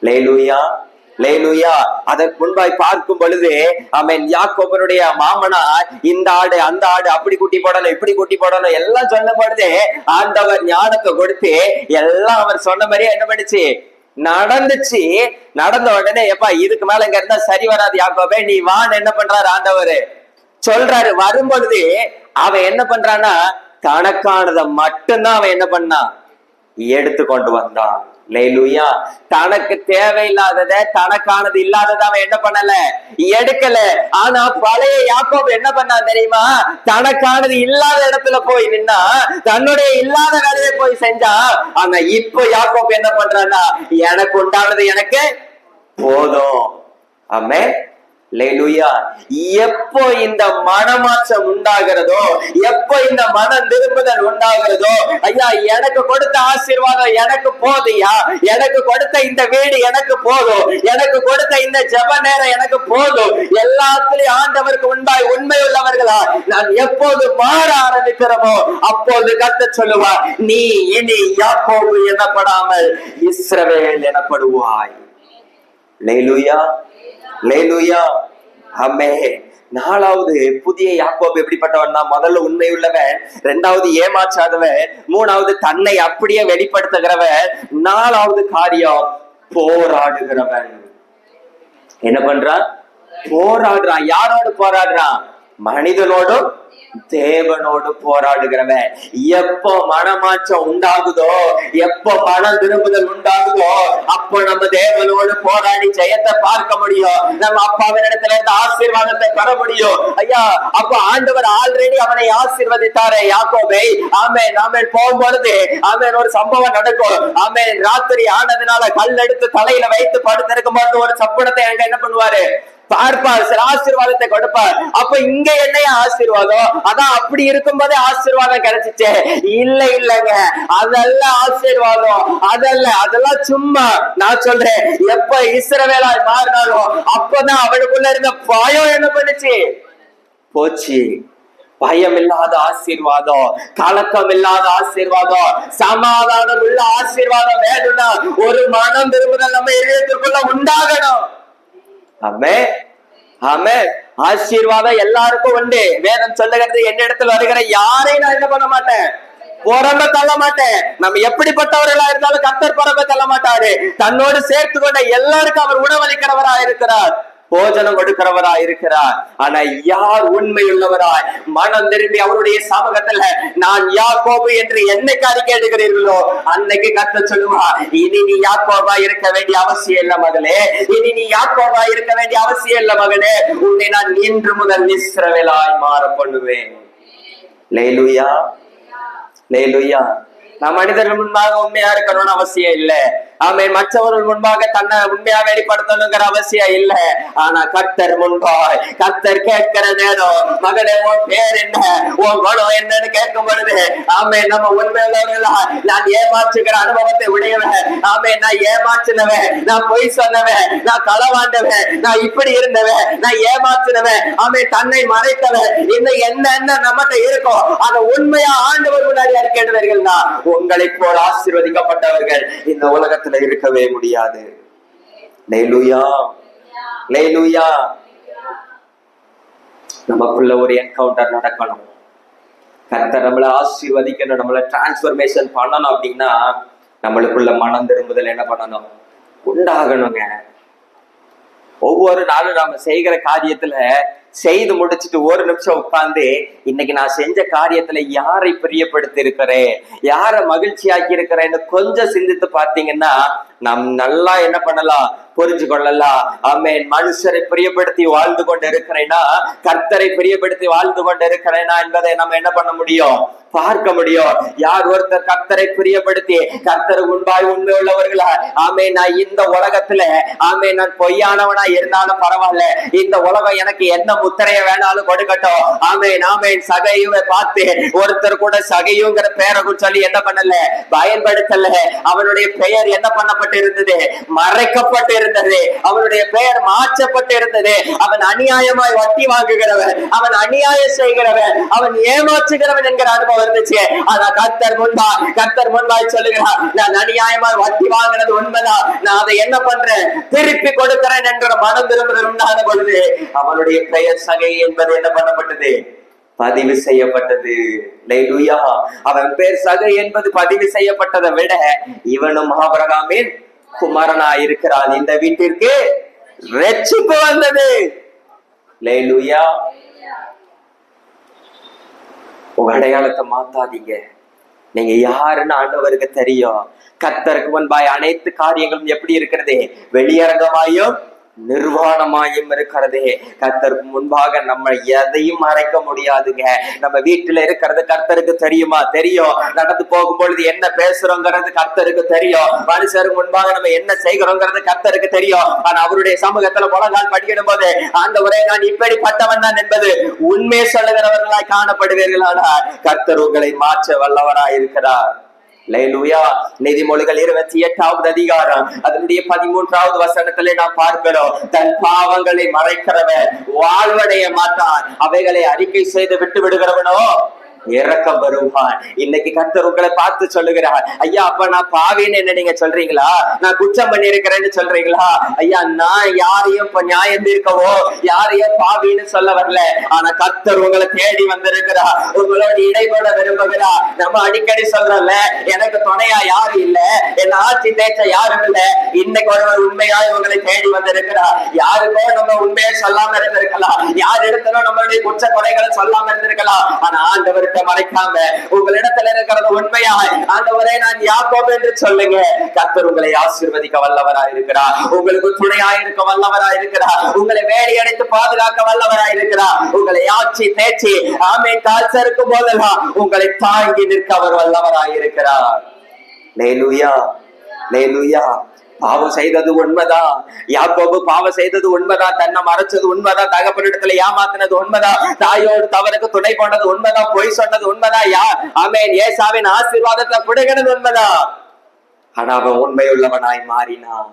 [SPEAKER 1] அல்லேலூயா, அல்லேலூயா. அதற்கு முன்பாய் பார்க்கும் பொழுது ஆமென், யாக்கோபனுடைய மாமனார் இந்த ஆடு அந்த ஆடு அப்படி குட்டி போடணும் இப்படி குட்டி போடணும் எல்லாம் சொன்ன பொழுது ஆண்டவர் ஞானத்தை கொடுத்து எல்லாம் அவர் சொன்ன மாதிரியே என்ன பண்ணுச்சு, நடந்துச்சு. நடந்த உடனே எப்பா இதுக்கு மேல இங்க இருந்தா சரி வராது யாக்கோபே, நீ வான்னு என்ன பண்றாரு ஆண்டவர் சொல்றாரு. வரும் பொழுது அவன் என்ன பண்றான்னா தனக்கானதை மட்டும்தான் அவன் என்ன பண்ணான், எடுத்து கொண்டு வந்தான். அல்லேலூயா. தனக்கு தேவையில்லாதத தனக்கானது இல்லாதத அவன் என்ன பண்ணல, எடுக்கல. ஆனா பழைய யாக்கோபு என்ன பண்ணா தெரியுமா, தனக்கானது இல்லாத இடத்துல போய் நின்னா தன்னுடைய இல்லாத வேலையை போய் செஞ்சா. ஆனா இப்ப யாக்கோபு என்ன பண்றான்னா எனக்கு உண்டானது எனக்கு போதும். ஆமென், அல்லேலூயா. எப்போ இந்த மனமாற்றம் உண்டாகிறதோ, எப்போ இந்த மன திரும்புதல் உண்டாகிறதோ, ஐயா எனக்கு கொடுத்த ஆசீர்வாதம் எனக்கு போதுயா, எனக்கு கொடுத்த இந்த வீடு எனக்கு போதும், எனக்கு கொடுத்த இந்த ஜெப நேரம் எனக்கு போதும், எல்லாத்திலையும் ஆண்டவருக்கு உண்டாய் உண்மை உள்ளவர்களா நான் எப்போது மாற ஆரம்பிக்கிறோமோ அப்போது கர்த்தர் சொல்லுவார், நீ இனி யாக்கோபு எனப்படாமல் இஸ்ரவேல் எனப்படுவாய். அல்லேலூயா, அல்லேலூயா. ஆமென். நாலாவது புதிய யாக்கோபு எப்படிப்பட்டவன்? முதல்ல உண்மை உள்ளவன், இரண்டாவது ஏமாற்றாதவன், மூணாவது தன்னை அப்படியே வெளிப்படுத்துகிறவன், நாலாவது காரியம் போராடுகிறவன். என்ன பண்றான்? போராடுறான். யாரோடு போராடுறான்? மனிதனோடும் தேவனோடு போராடுகிறவன். எப்போ மனமாற்றம் உண்டாகுதோ, எப்போ மன திரும்புதல் உண்டாகுதோ அப்போ நம்ம தேவனோடு போராடி ஜெயத்தை பார்க்க முடியும். நம்ம அப்பாவின் இடத்துல இருந்து ஆசீர்வாதத்தை பெற முடியும். ஐயா அப்போ ஆண்டவர் ஆல்ரெடி அவனை ஆசீர்வதித்தாரே யாக்கோபை. ஆமென், ஆமென். போகும்பொழுது ஆமென் ஒரு சம்பவம் நடக்கும். ஆமென், ராத்திரி ஆனதுனால கல் எடுத்து தலையில வைத்து படுத்திருக்கும் போது ஒரு சப்பனத்தை எங்க என்ன பண்ணுவாரு பார்ப்பார், சில ஆசீர்வாதத்தை கொடுப்பார். அப்ப இங்க என்னைய ஆசீர்வாதம், அதான் அப்படி இருக்கும் போதே ஆசீர்வாதம் கிடைச்சிச்சு. இல்லைங்க, அதெல்லாம் ஆசீர்வாதம் அதல்ல, அதெல்லாம் சும்மா. நான் சொல்றேன், எப்ப இஸ்ரவேலாய் மாறினாலும் அப்பதான் அவனுக்குள்ள இருந்த பயம் என்ன பண்ணுச்சு, போச்சு. பயம் இல்லாத ஆசீர்வாதம், கலக்கம் இல்லாத ஆசீர்வாதம், சமாதானம் உள்ள ஆசீர்வாதம் வேணும்னா ஒரு மனம் திரும்புதல் நம்ம இதயத்திற்குள்ள உண்டாகணும். ஆமென், ஆமென். ஆசீர்வாதம் எல்லாருக்கும் உண்டு. வேதம் சொல்லுகிறது, என்னிடத்தில் வருகிற யாரையும் நான் என்ன பண்ண மாட்டேன், புறம்ப தள்ள மாட்டேன். நம்ம எப்படிப்பட்டவர்களா இருந்தாலும் கர்த்தர் புறம்ப தள்ள மாட்டாரு. தன்னோடு சேர்த்து கொண்ட எல்லாருக்கும் அவர் உணவளிக்கிறவரா இருக்கிறார், போஜனம் கொடுக்கிறவரா இருக்கிறார். ஆனா யார் உண்மை உள்ளவராய் மனம் திரும்பி அவருடைய சமூகத்துல நான் யாக்கோபு என்று என்னைக்கு அறிக்கை எடுக்கிறீர்களோ அன்னைக்கு கர்த்தர் சொல்லுவார், இனி நீ யாக்கோபா இருக்க வேண்டிய அவசியம் இல்ல மகளே, இனி நீ யாக்கோபா இருக்க வேண்டிய அவசியம் இல்ல மகளே, உன்னை நான் இன்று முதல் இஸ்ரவேலாய் மாற பண்ணுவேன். அல்லேலூயா, அல்லேலூயா. நான் மனிதர்கள் முன்பாக உண்மையா இருக்கணும்னு அவசியம் இல்ல. ஆமென். மற்றவர்கள் முன்பாக தன்னை உண்மையா வெளிப்படுத்தணுங்கிற அவசியம் இல்ல. ஆனா கர்த்தர் முன்பாய் கர்த்தர் கேட்கிற நேரம், மகனே உன் பேர் என்ன, உன் குணம் என்னன்னு கேட்கும் பொழுது ஆமென் நம்ம உண்மையுள்ளவர்களா, நான் ஏமாற்றுகிற அனுபவத்தை உடையவன், ஆமென் நான் ஏமாற்றினவன், நான் பொய் சொன்னவன், நான் களவாண்டவன், நான் இப்படி இருந்தவன், நான் ஏமாற்றினவன், ஆமென் தன்னை மறைத்தவன், இன்னும் என்ன நம்மகிட்ட இருக்கும் அதை உண்மையா ஆண்டவர் முன்னாடி அறிக்கையிடுவீர்கள் தான் உங்களை போல் ஆசீர்வதிக்கப்பட்டவர்கள் இந்த உலகத்தில் இருக்கவே முடியாது. அல்லேலூயா, அல்லேலூயா. நமக்குள்ள ஒரு என்கவுண்டர் நடக்கணும். கர்த்தர் நம்மளை ஆசீர்வதிக்கணும், நம்மளை டிரான்ஸ்பர்மேஷன் பண்ணணும் அப்படின்னா நம்மளுக்குள்ள மனம் திரும்புதல் என்ன பண்ணணும், உண்டாகணுங்க. ஒவ்வொரு நாளும் நாம செய்கிற காரியத்துல செய்து முடிச்சுட்டு ஒரு நிமிஷம் உட்கார்ந்து இன்னைக்கு நான் செஞ்ச காரியத்துல யாரை பிரியப்படுத்தி இருக்கிறேன், யாரை மகிழ்ச்சி ஆக்கி இருக்கிறேன்னு கொஞ்சம் சிந்தித்து பார்த்தீங்கன்னா நம் நல்லா என்ன பண்ணலாம், புரிஞ்சு கொள்ளலாம். ஆமென். மனுஷரை பிரியப்படுத்தி வாழ்ந்து கொண்டு இருக்கிறேனா, கர்த்தரை பிரியப்படுத்தி வாழ்ந்து கொண்டு இருக்கிறேனா என்பதை நம்ம என்ன பண்ண முடியும், பார்க்க முடியும். யார் ஒருத்தர் கர்த்தரை பிரியப்படுத்தி கர்த்தர் முன்பாய் உண்மை உள்ளவர்களா, ஆமென் நான் இந்த உலகத்துல ஆமென் நான் பொய்யானவனா இருந்தாலும் பரவாயில்ல, இந்த உலகம் எனக்கு என்ன முத்திரைய வேணாலும் கொடுக்கட்டும், ஆமென் ஆமென் சகையுவை பார்த்து ஒருத்தர் கூட சகையுங்கிற பேரை சொல்லி என்ன பண்ணல, பயன்படுத்தல. அவனுடைய பெயர் என்ன பண்ணப்பட்டு இருந்தது, மறைக்கப்பட்டு இருந்தது. அவனுடைய பெயர் மாற்றப்பட்டு இருந்தது. அவன் அநியாயமாய் வட்டி வாங்குகிறவன், அவன் அநியாயம் செய்கிறவன், அவன் ஏமாற்றுகிறவன் என்கிற அனுபவம் இருந்துச்சு. ஆனா கர்த்தர் முன்பாய் சொல்லுகிறார், நான் அநியாயமாய் வட்டி வாங்கினது உண்மைதான், நான் அதை என்ன பண்றேன், திருப்பி கொடுக்கிறேன் என்ற மனம் திரும்புதல் உண்டான பொழுது அவனுடைய பெயர் சகை என்பது என்ன பண்ணப்பட்டது, பதிவு செய்யப்பட்டது. அல்லேலூயா. அவன் பேர் சகை என்பது பதிவு செய்யப்பட்டதை விட இவனும் ஆபிரகாமின் குமாரனா இருக்கிறான். இந்த வீட்டிற்கு ரட்சிப்பு வந்தது. அல்லேலூயா. உங்க அடையாளத்தை மாத்தாதீங்க. நீங்க யாருன்னு ஆண்டவருக்கு தெரியும். கர்த்தருக்கு முன்பாய் அனைத்து காரியங்களும் எப்படி இருக்கிறது, வெளியரங்கமாயும் நிர்வாணமாயும் இருக்கிறது. கர்த்தருக்கு முன்பாக நம்ம எதையும் மறைக்க முடியாதுங்க. நம்ம வீட்டுல இருக்கிறது கர்த்தருக்கு தெரியுமா? தெரியும். நடந்து போகும் பொழுது என்ன பேசுறோங்கிறது கர்த்தருக்கு தெரியும். மனுஷருக்கு முன்பாக நம்ம என்ன செய்கிறோங்கிறது கர்த்தருக்கு தெரியும். ஆனா அவருடைய சமூகத்துல முழங்கால் படிக்கிடும் போது ஆண்டவரே நான் இப்படிப்பட்டவன் தான் என்பது உண்மையை சொல்லுகிறவர்களாய் காணப்படுவீர்களானால் கர்த்தர் உங்களை மாற்ற வல்லவராய் இருக்கிறார். அல்லேலூயா. நீதிமொழிகள் 28வது அதிகாரம் அதனுடைய 13வது வசனத்திலே நாம் பார்க்கிறோம், தன் பாவங்களை மறைக்கிறவன் வாழ்வடைய மாட்டான், அவைகளை அறிக்கை செய்து விட்டு விடுகிறவனோ இரக்கம் வருவான். இன்னைக்கு கர்த்தர் உங்களை பார்த்து சொல்லுகிறார், ஐயா அப்ப நான் பாவின்னு என்ன நீங்க சொல்றீங்களா, நான் குற்றம் பண்ணி இருக்கிறேன்னு சொல்றீங்களா? ஐயா நான் யாரையும் இப்ப நியாயம் தீர்க்கவோ யாரையும் பாவின்னு சொல்ல வரல. ஆனா கர்த்தர் உங்களை தேடி வந்திருக்கிறார், உங்களோட இடைபட விரும்புகிறார். நம்ம அடிக்கடி சொல்றோம்ல, எனக்கு துணையா யாரும் இல்ல, என் ஆட்சி தேய்ச்ச யாரும் இல்ல. இன்னைக்கு ஒருவர் உண்மையாய் உங்களை தேடி வந்திருக்கிறார். யாருக்கோ நம்ம உண்மையை சொல்லாம இருந்திருக்கலாம், யார் இடத்துல நம்மளுடைய குற்ற குறைகளை சொல்லாம இருந்திருக்கலாம். ஆனா ஆண்டவர் மறைக்காம உங்களிடத்துல இருக்கிறது உண்மையா ஆண்டவரே நான் யாக்கோபு என்று சொல்லுங்க. கர்த்தர் உங்களை ஆசீர்வதிக்க வல்லவராய் இருக்கிறார், உங்களுக்கு துணையாய் இருக்க வல்லவராய் இருக்கிறார், உங்களை வேலி அடைத்து பாதுகாக்க வல்லவராய் இருக்கிறார், உங்களை ஆட்சி தேய்ச்சி ஆமென் கால்சருக்கும் போதெல்லாம் உங்களை தாங்கி நிற்க அவர் வல்லவராய் இருக்கிறார். அல்லேலூயா. அல்லேலூயா. பாவம் செய்தது உண்மைதான், யாக்கோபு பாவம் செய்தது உண்மைதான், தன்னை மறைச்சது உண்மைதான், தகப்பனிடத்துல ஏமாத்தினது உண்மைதான், தாயோடு தவறுக்கு துணை போனது உண்மைதான், பொய் சொன்னது உண்மைதான், ஆமென் ஏசாவின் ஆசீர்வாதத்தை புடுங்கினது உண்மைதான். ஆனா அவன் உண்மையுள்ளவனாய் மாறினான்,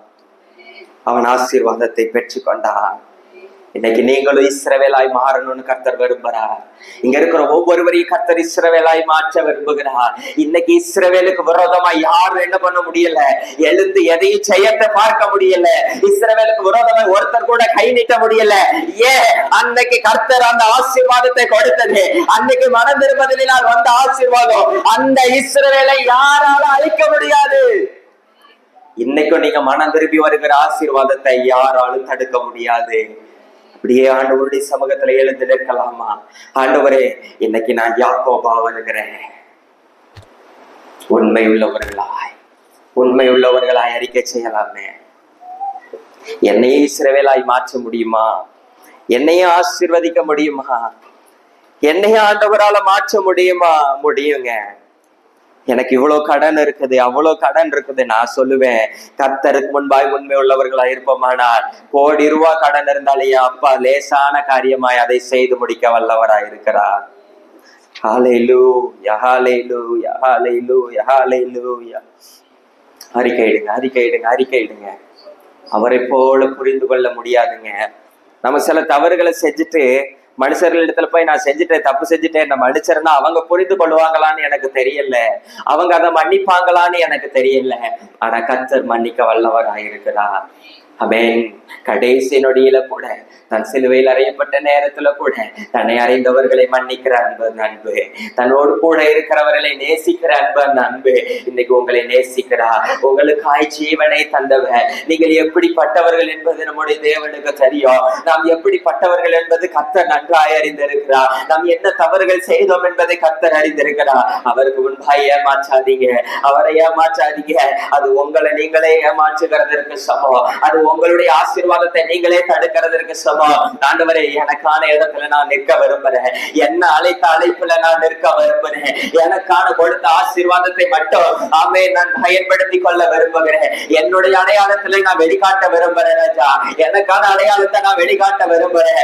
[SPEAKER 1] அவன் ஆசீர்வாதத்தை பெற்றுக்கொண்டான். இன்னைக்கு நீங்களும் இஸ்ரவேலாய் மாறணும்னு கர்த்தர் விரும்புகிறார். இங்க இருக்கிற ஒவ்வொருவரையும் கர்த்தர் இஸ்ரவேலாய் மாற்ற விரும்புகிறார். இன்னைக்கு இஸ்ரவேலுக்கு விரோதமா யாரும் என்ன பண்ண முடியல, எழுந்து எதையும் செய்யத்தை பார்க்க முடியல. இஸ்ரவேலுக்கு விரோதமா ஒருத்தர் கூட கை நீட்ட முடியல. ஏன்? அன்னைக்கு கர்த்தர் அந்த ஆசீர்வாதத்தை கொடுத்தது, அன்னைக்கு மனம் திரும்பதினால் வந்த ஆசீர்வாதம் அந்த இஸ்ரவேலை யாரால அழிக்க முடியாது. இன்னைக்கும் நீங்க மனம் திரும்பி வருகிற ஆசீர்வாதத்தை யாராலும் தடுக்க முடியாது. அப்படியே ஆண்டவருடைய சமூகத்துல எழுந்து நிற்கலாமா? ஆண்டவரே இன்னைக்கு நான் யாக்கோபா வருகிறேன், உண்மையுள்ளவர்களாய் அறிக்கை செய்யலாமே. என்னையே இஸ்ரவேலாய் மாற்ற முடியுமா? என்னையே ஆசீர்வதிக்க முடியுமா? என்னையே ஆண்டவரால மாற்ற முடியுமா? முடியுங்க. எனக்கு இவ்வளவு கடன் இருக்குது, அவ்வளவு கடன் இருக்குது. நான் சொல்லுவேன், கர்த்தருக்கு முன்பாய் உண்மை உள்ளவர்களா இருப்போமானால் கோடி ரூபாய் கடன் இருந்தாலே அப்பா லேசான காரியமாய் அதை செய்து முடிக்க வல்லவராய் இருக்கிறார். ஹல்லேலூயா, ஹல்லேலூயா, ஹல்லேலூயா, ஹல்லேலூயா. அறிக்கையிடுங்க. அவரை போல புரிந்து கொள்ள முடியாதுங்க. நம்ம சில தவறுகளை செஞ்சுட்டு மனுஷர்கள் இடத்துல போய் நான் செஞ்சுட்டேன், தப்பு செஞ்சுட்டேன், நம்ம மன்னிச்சிருந்தா அவங்க புரிந்து கொள்வாங்களான்னு எனக்கு தெரியல, அவங்க அதை மன்னிப்பாங்களான்னு எனக்கு தெரியல. ஆனா கர்த்தர் மன்னிக்க வல்லவராயிருக்கிறார். ஆமென். கடைசி நொடியில கூட, தன் சிலுவையில் அறையப்பட்ட நேரத்துல கூட தன்னை அறிந்தவர்களை மன்னிக்கிற அன்பு, தன்னோடு கூட இருக்கிறவர்களை நேசிக்கிற அன்பு இன்னைக்கு உங்களை நேசிக்கிறார். உங்களுக்காய் ஜீவனை தந்தவர். நீங்கள் எப்படிப்பட்டவர்கள் என்பது நம்முடைய தேவனுக்கு தெரியும். நாம் எப்படிப்பட்டவர்கள் என்பது கர்த்தர் நன்றாய் அறிந்திருக்கிறார். நாம் என்ன தவறுகள் செய்தோம் என்பதை கர்த்தர் அறிந்திருக்கிறார். அவருக்கு முன்பாய் ஏமாற்றாதீங்க, அவரை ஏமாற்றாதீங்க. அது உங்களை நீங்களே ஏமாற்றுகிறதற்கு சமம், அது உங்களுடைய ஆசீர்வாதத்தை நீங்களே தடுக்கிறதற்கு சமம். ஆண்டவரே எனக்கான இடத்துல நான் நிற்க விரும்புறேன், என்ன அழைத்த அழைப்புல நான் நிற்க விரும்புறேன், எனக்கான கொடுத்த ஆசீர்வாதத்தை மட்டும் நான் பயன்படுத்தி கொள்ள விரும்புகிறேன். என்னுடைய அடையாளத்துல நான் வெளிக்காட்ட விரும்புறேன் ராஜா, எனக்கான அடையாளத்தை நான் வெளிக்காட்ட விரும்புறேன்.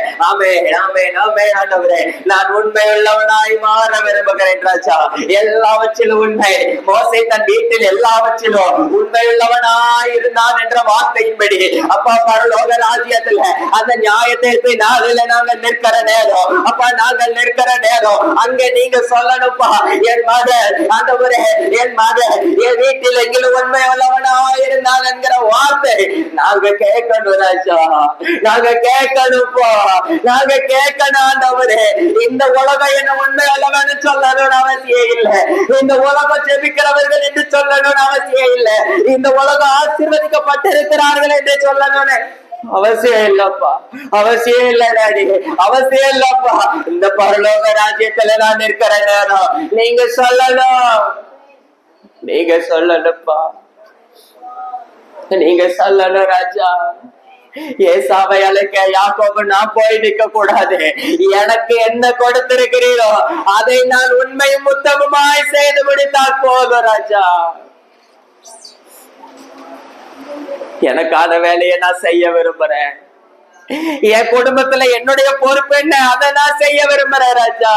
[SPEAKER 1] ஆண்டவரே நான் உண்மையுள்ளவனாய் மாற விரும்புகிறேன் ராஜா. எல்லாவற்றிலும் உண்மை. மோசே தன் வீட்டில் எல்லாவற்றிலும் உண்மையுள்ளவனாய் இருந்தான் என்ற வார்த்தையின்படி அப்பா பரலோக ராஜ்யத்துல அந்த நியாய தீர்ப்பு நாளில நாங்க நிற்கிற நேரம், அப்பா நாங்கள் நிற்கிற நேரம் அங்க நீங்க சொல்லணும்ப்பா, என் மகன் ஆண்டவரே, என் மகன் என் வீட்டில் எங்களுக்கு உண்மை உள்ளவனா இருந்தான் என்கிற வார்த்தை நாங்க கேட்கணும் ராஜா, நாங்க கேட்கணும்ப்பா, நாங்க கேட்கணும் ஆண்டவரே. இந்த உலகம் என்ன உண்மை உள்ளவன்னு சொல்லணும்னு அவசியம் இல்லை, இந்த உலகம் ஜெபிக்கிறவர்கள் என்று சொல்லணும்னு அவசியம் இல்லை, இந்த உலகம் ஆசீர்வதிக்கப்பட்டிருக்கிறார்கள் என்று சொல்லணும்னு அவசியம் இல்லப்பா, அவசியம் இல்ல டாடி, அவசியம் இல்லப்பா. இந்த பரலோக ராஜ்யத்துல நான் இருக்கிற நேரம் நீங்க சொல்லணும், நீங்க சொல்லணும்ப்பா, நீங்க சொல்லணும் ராஜா. ஏசாவை அழைக்க யாக்கோபு நான் போய் நிற்க கூடாது, எனக்கு என்ன கொடுத்திருக்கிறீரோ அதை நான் உண்மையும் உத்தமமாய் செய்து முடித்தால் போதும் ராஜா. எனக்கான வேலையை நான் செய்ய விரும்புறேன், என் குடும்பத்துல என்னுடைய பொறுப்பு என்ன அதை நான் செய்ய விரும்புறேன் ராஜா.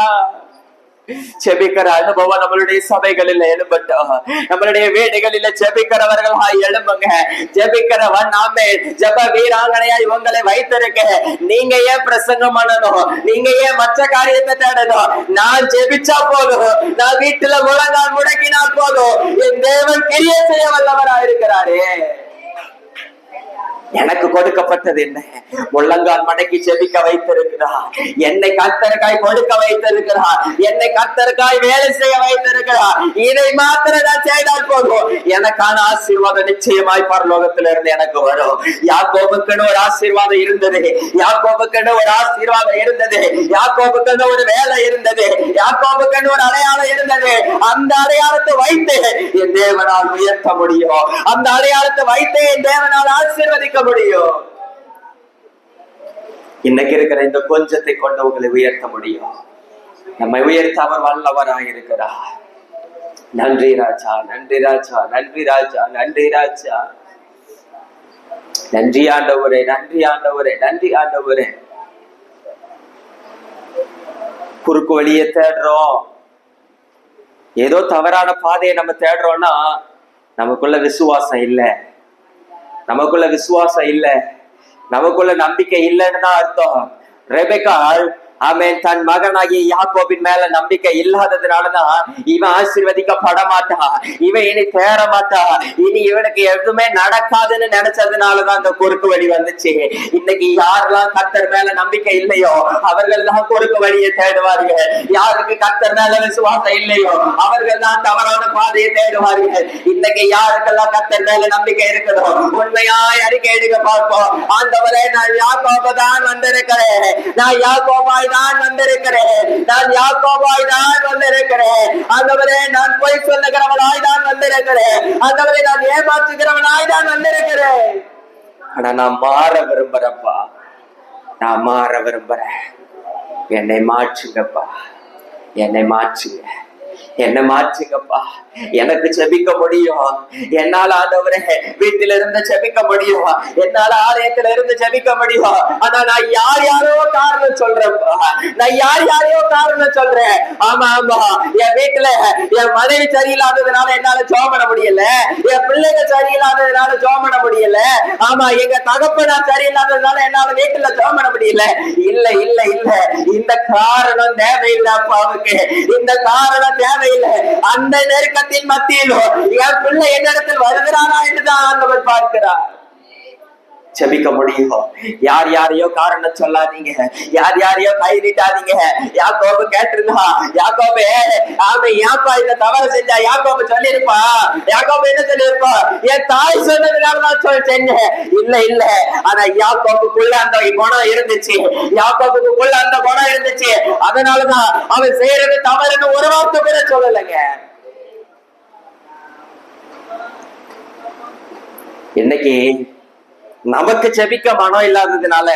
[SPEAKER 1] ஜெபிக்கிற அனுபவம் நம்மளுடைய சபைகளில் எழும்பட்டும், நம்மளுடைய வீடுகளில ஜெபிக்கிறவர்களாய் எழும்புங்க. ஜெபிக்கிறவன் நாமே ஜெப வீராங்கனையாய் உங்களை வைத்திருக்க. நீங்க ஏன் பிரசங்கம் பண்ணணும், நீங்க ஏன் மற்ற காரியத்தை தேடணும்? நான் ஜெபிச்சா போதும், நான் வீட்டுல முழங்கால் முடக்கினால் போதும், என் தேவன் கிரியை செய்ய வல்லவராய் இருக்கிறாரே. எனக்கு கொடுக்கப்பட்டது என்ன? முள்ளங்கால் மடக்கி ஜெபிக்க வைத்திருக்கிறார், என்னை கர்த்தருக்காய் கொடுக்க வைத்திருக்கிறார், என்னை கர்த்தருக்காய் வேலை செய்ய வைத்திருக்கிறார். இதை மாத்திரம் நான் செய்தால் போதும், எனக்கான ஆசீர்வாதம் நிச்சயமாய் பரலோகத்துல இருந்து எனக்கு வரும். யாக்கோபுக்குன்னு ஒரு ஆசீர்வாதம் இருந்தது, யாக்கோபுக்குன்னு ஒரு ஆசீர்வாதம் இருந்தது, யாக்கோபுக்குன்னு ஒரு வேலை இருந்தது, யாக்கோபுக்குன்னு ஒரு அடையாளம் இருந்தது. அந்த அடையாளத்தை வைத்து என் தேவனால் உயர்த்த முடியும், அந்த அடையாளத்தை வைத்து என் தேவனால் ஆசீர்வதிக்க முடியும். இன்னைக்கு இருக்கிற இந்த கொஞ்சத்தை கொண்டு உங்களை உயர்த்த முடியும். நம்மை உயர்த்த அவர் வல்லவராக இருக்கிறார். நன்றி ராஜா, நன்றி ராஜா, நன்றி ராஜா, நன்றி ராஜா, நன்றி ஆண்டவரே, நன்றி ஆண்டவரே, நன்றி ஆண்டவரே. குறுக்கு வழியை தேடுறோம், ஏதோ தவறான பாதையை நம்ம தேடுறோம்னா நமக்குள்ள விசுவாசம் இல்லை, நமக்குள்ள விசுவாசம் இல்ல, நமக்குள்ள நம்பிக்கை இல்லைன்னு தான் அர்த்தம். ரெபெக்காள் அவன் தன் மகனாகிய யாக்கோபின் மேல நம்பிக்கை இல்லாததுனாலதான் இவன் ஆசீர்வதிக்கப்பட மாட்டான், இவன் இனி தேற மாட்டான், இனி இவனுக்கு எதுவுமே நடக்காதுன்னு நினைச்சதுனாலதான் அந்த குறுக்கு வழி வந்துச்சு. இன்னைக்கு யாரெல்லாம் கர்த்தர் மேல நம்பிக்கை இல்லையோ அவர்கள் தான் குறுக்கு வழியை தேடுவார்கள், யாருக்கு கர்த்தர் மேல விசுவாசம் இல்லையோ அவர்கள் தான் தவறான பாதையை தேடுவார்கள். இன்னைக்கு யாருக்கெல்லாம் கர்த்தர் மேல நம்பிக்கை இருக்குதோ உண்மையாய் அறிக்கை எடுக்க பார்ப்போம். ஆண்டவரே, நான் யாக்கோபு தான் வந்திருக்கிறேன், நான் யாக்கோபாய் தான் வந்திருக்கிறேன், நான் யாக்கோபாய் தான் வந்திருக்கிறேன். ஆண்டவரே, நான் பொய் சொல்லுகிறவனாய் தான் வந்திருக்கிறேன், ஆண்டவரே நான் ஏமாற்றுகிறவனாய் தான் வந்திருக்கிறேன். ஆனா நான் மாற விரும்புறேன்ப்பா, நான் மாற விரும்புறேன். என்னை மாற்றுங்கப்பா, என்னை மாற்றுங்க, என்னை மாற்றுங்கப்பா. எனக்கு ஜெபிக்க முடியும், என்னால ஆண்டவரே வீட்டில இருந்து ஜெபிக்க முடியும், என்னால ஆலயத்துல இருந்து ஜெபிக்க முடியும். ஆனா நான் யார் யாரோ காரணம் சொல்றேன்ப்பா, நான் யார் யாரையோ காரணம் சொல்றேன். ஆமா ஆமா, என் வீட்டுல என் மனைவி சரியில்லாததுனால என்னால ஜெபம் பண்ண முடியல, என் பிள்ளைங்க சரியில்லாததுனால ஜெபம் பண்ண முடியல, ஆமா எங்க தகப்பனார் சரியில்லாததுனால என்னால வீட்டுல ஜெபம் பண்ண முடியல. இல்ல இல்ல இல்ல, இந்த காரணம் தேவையில்லை அப்பாவுக்கு, இந்த காரணம் தேவையில்லை. அந்த நெருக்கத்தின் மத்தியிலோ என் பிள்ளை என்னிடத்தில் வருகிறானா என்றுதான் ஆண்டவர் பார்க்கிறார். ஜெபிக்க முடியும். யார் யாரையோ காரணம் சொல்லாதீங்க, யார் யாரையோ கை நீட்டாதீங்க. யாக்கோபு கேட்டிருந்தா, யாக்கோபு அவன் ஏப்பா இந்த தவறு செஞ்சா, யாக்கோபு சொல்லிருப்பா, யாக்கோபு என்ன சொல்லிருப்பா, என் தாய் சொன்னதுனால நான் செஞ்சேன். இல்ல இல்ல, ஆனா யாக்கோபுக்குள்ள அந்த குணம் இருந்துச்சு, யாக்கோபுக்குள்ள அந்த குணம் இருந்துச்சு, அதனாலதான் அவன் செய்யறது தவறுன்னு ஒரு வார்த்தை கூட சொல்லலைங்க. இன்னைக்கு நமக்கு ஜெபிக்க மனம் இல்லாததுனால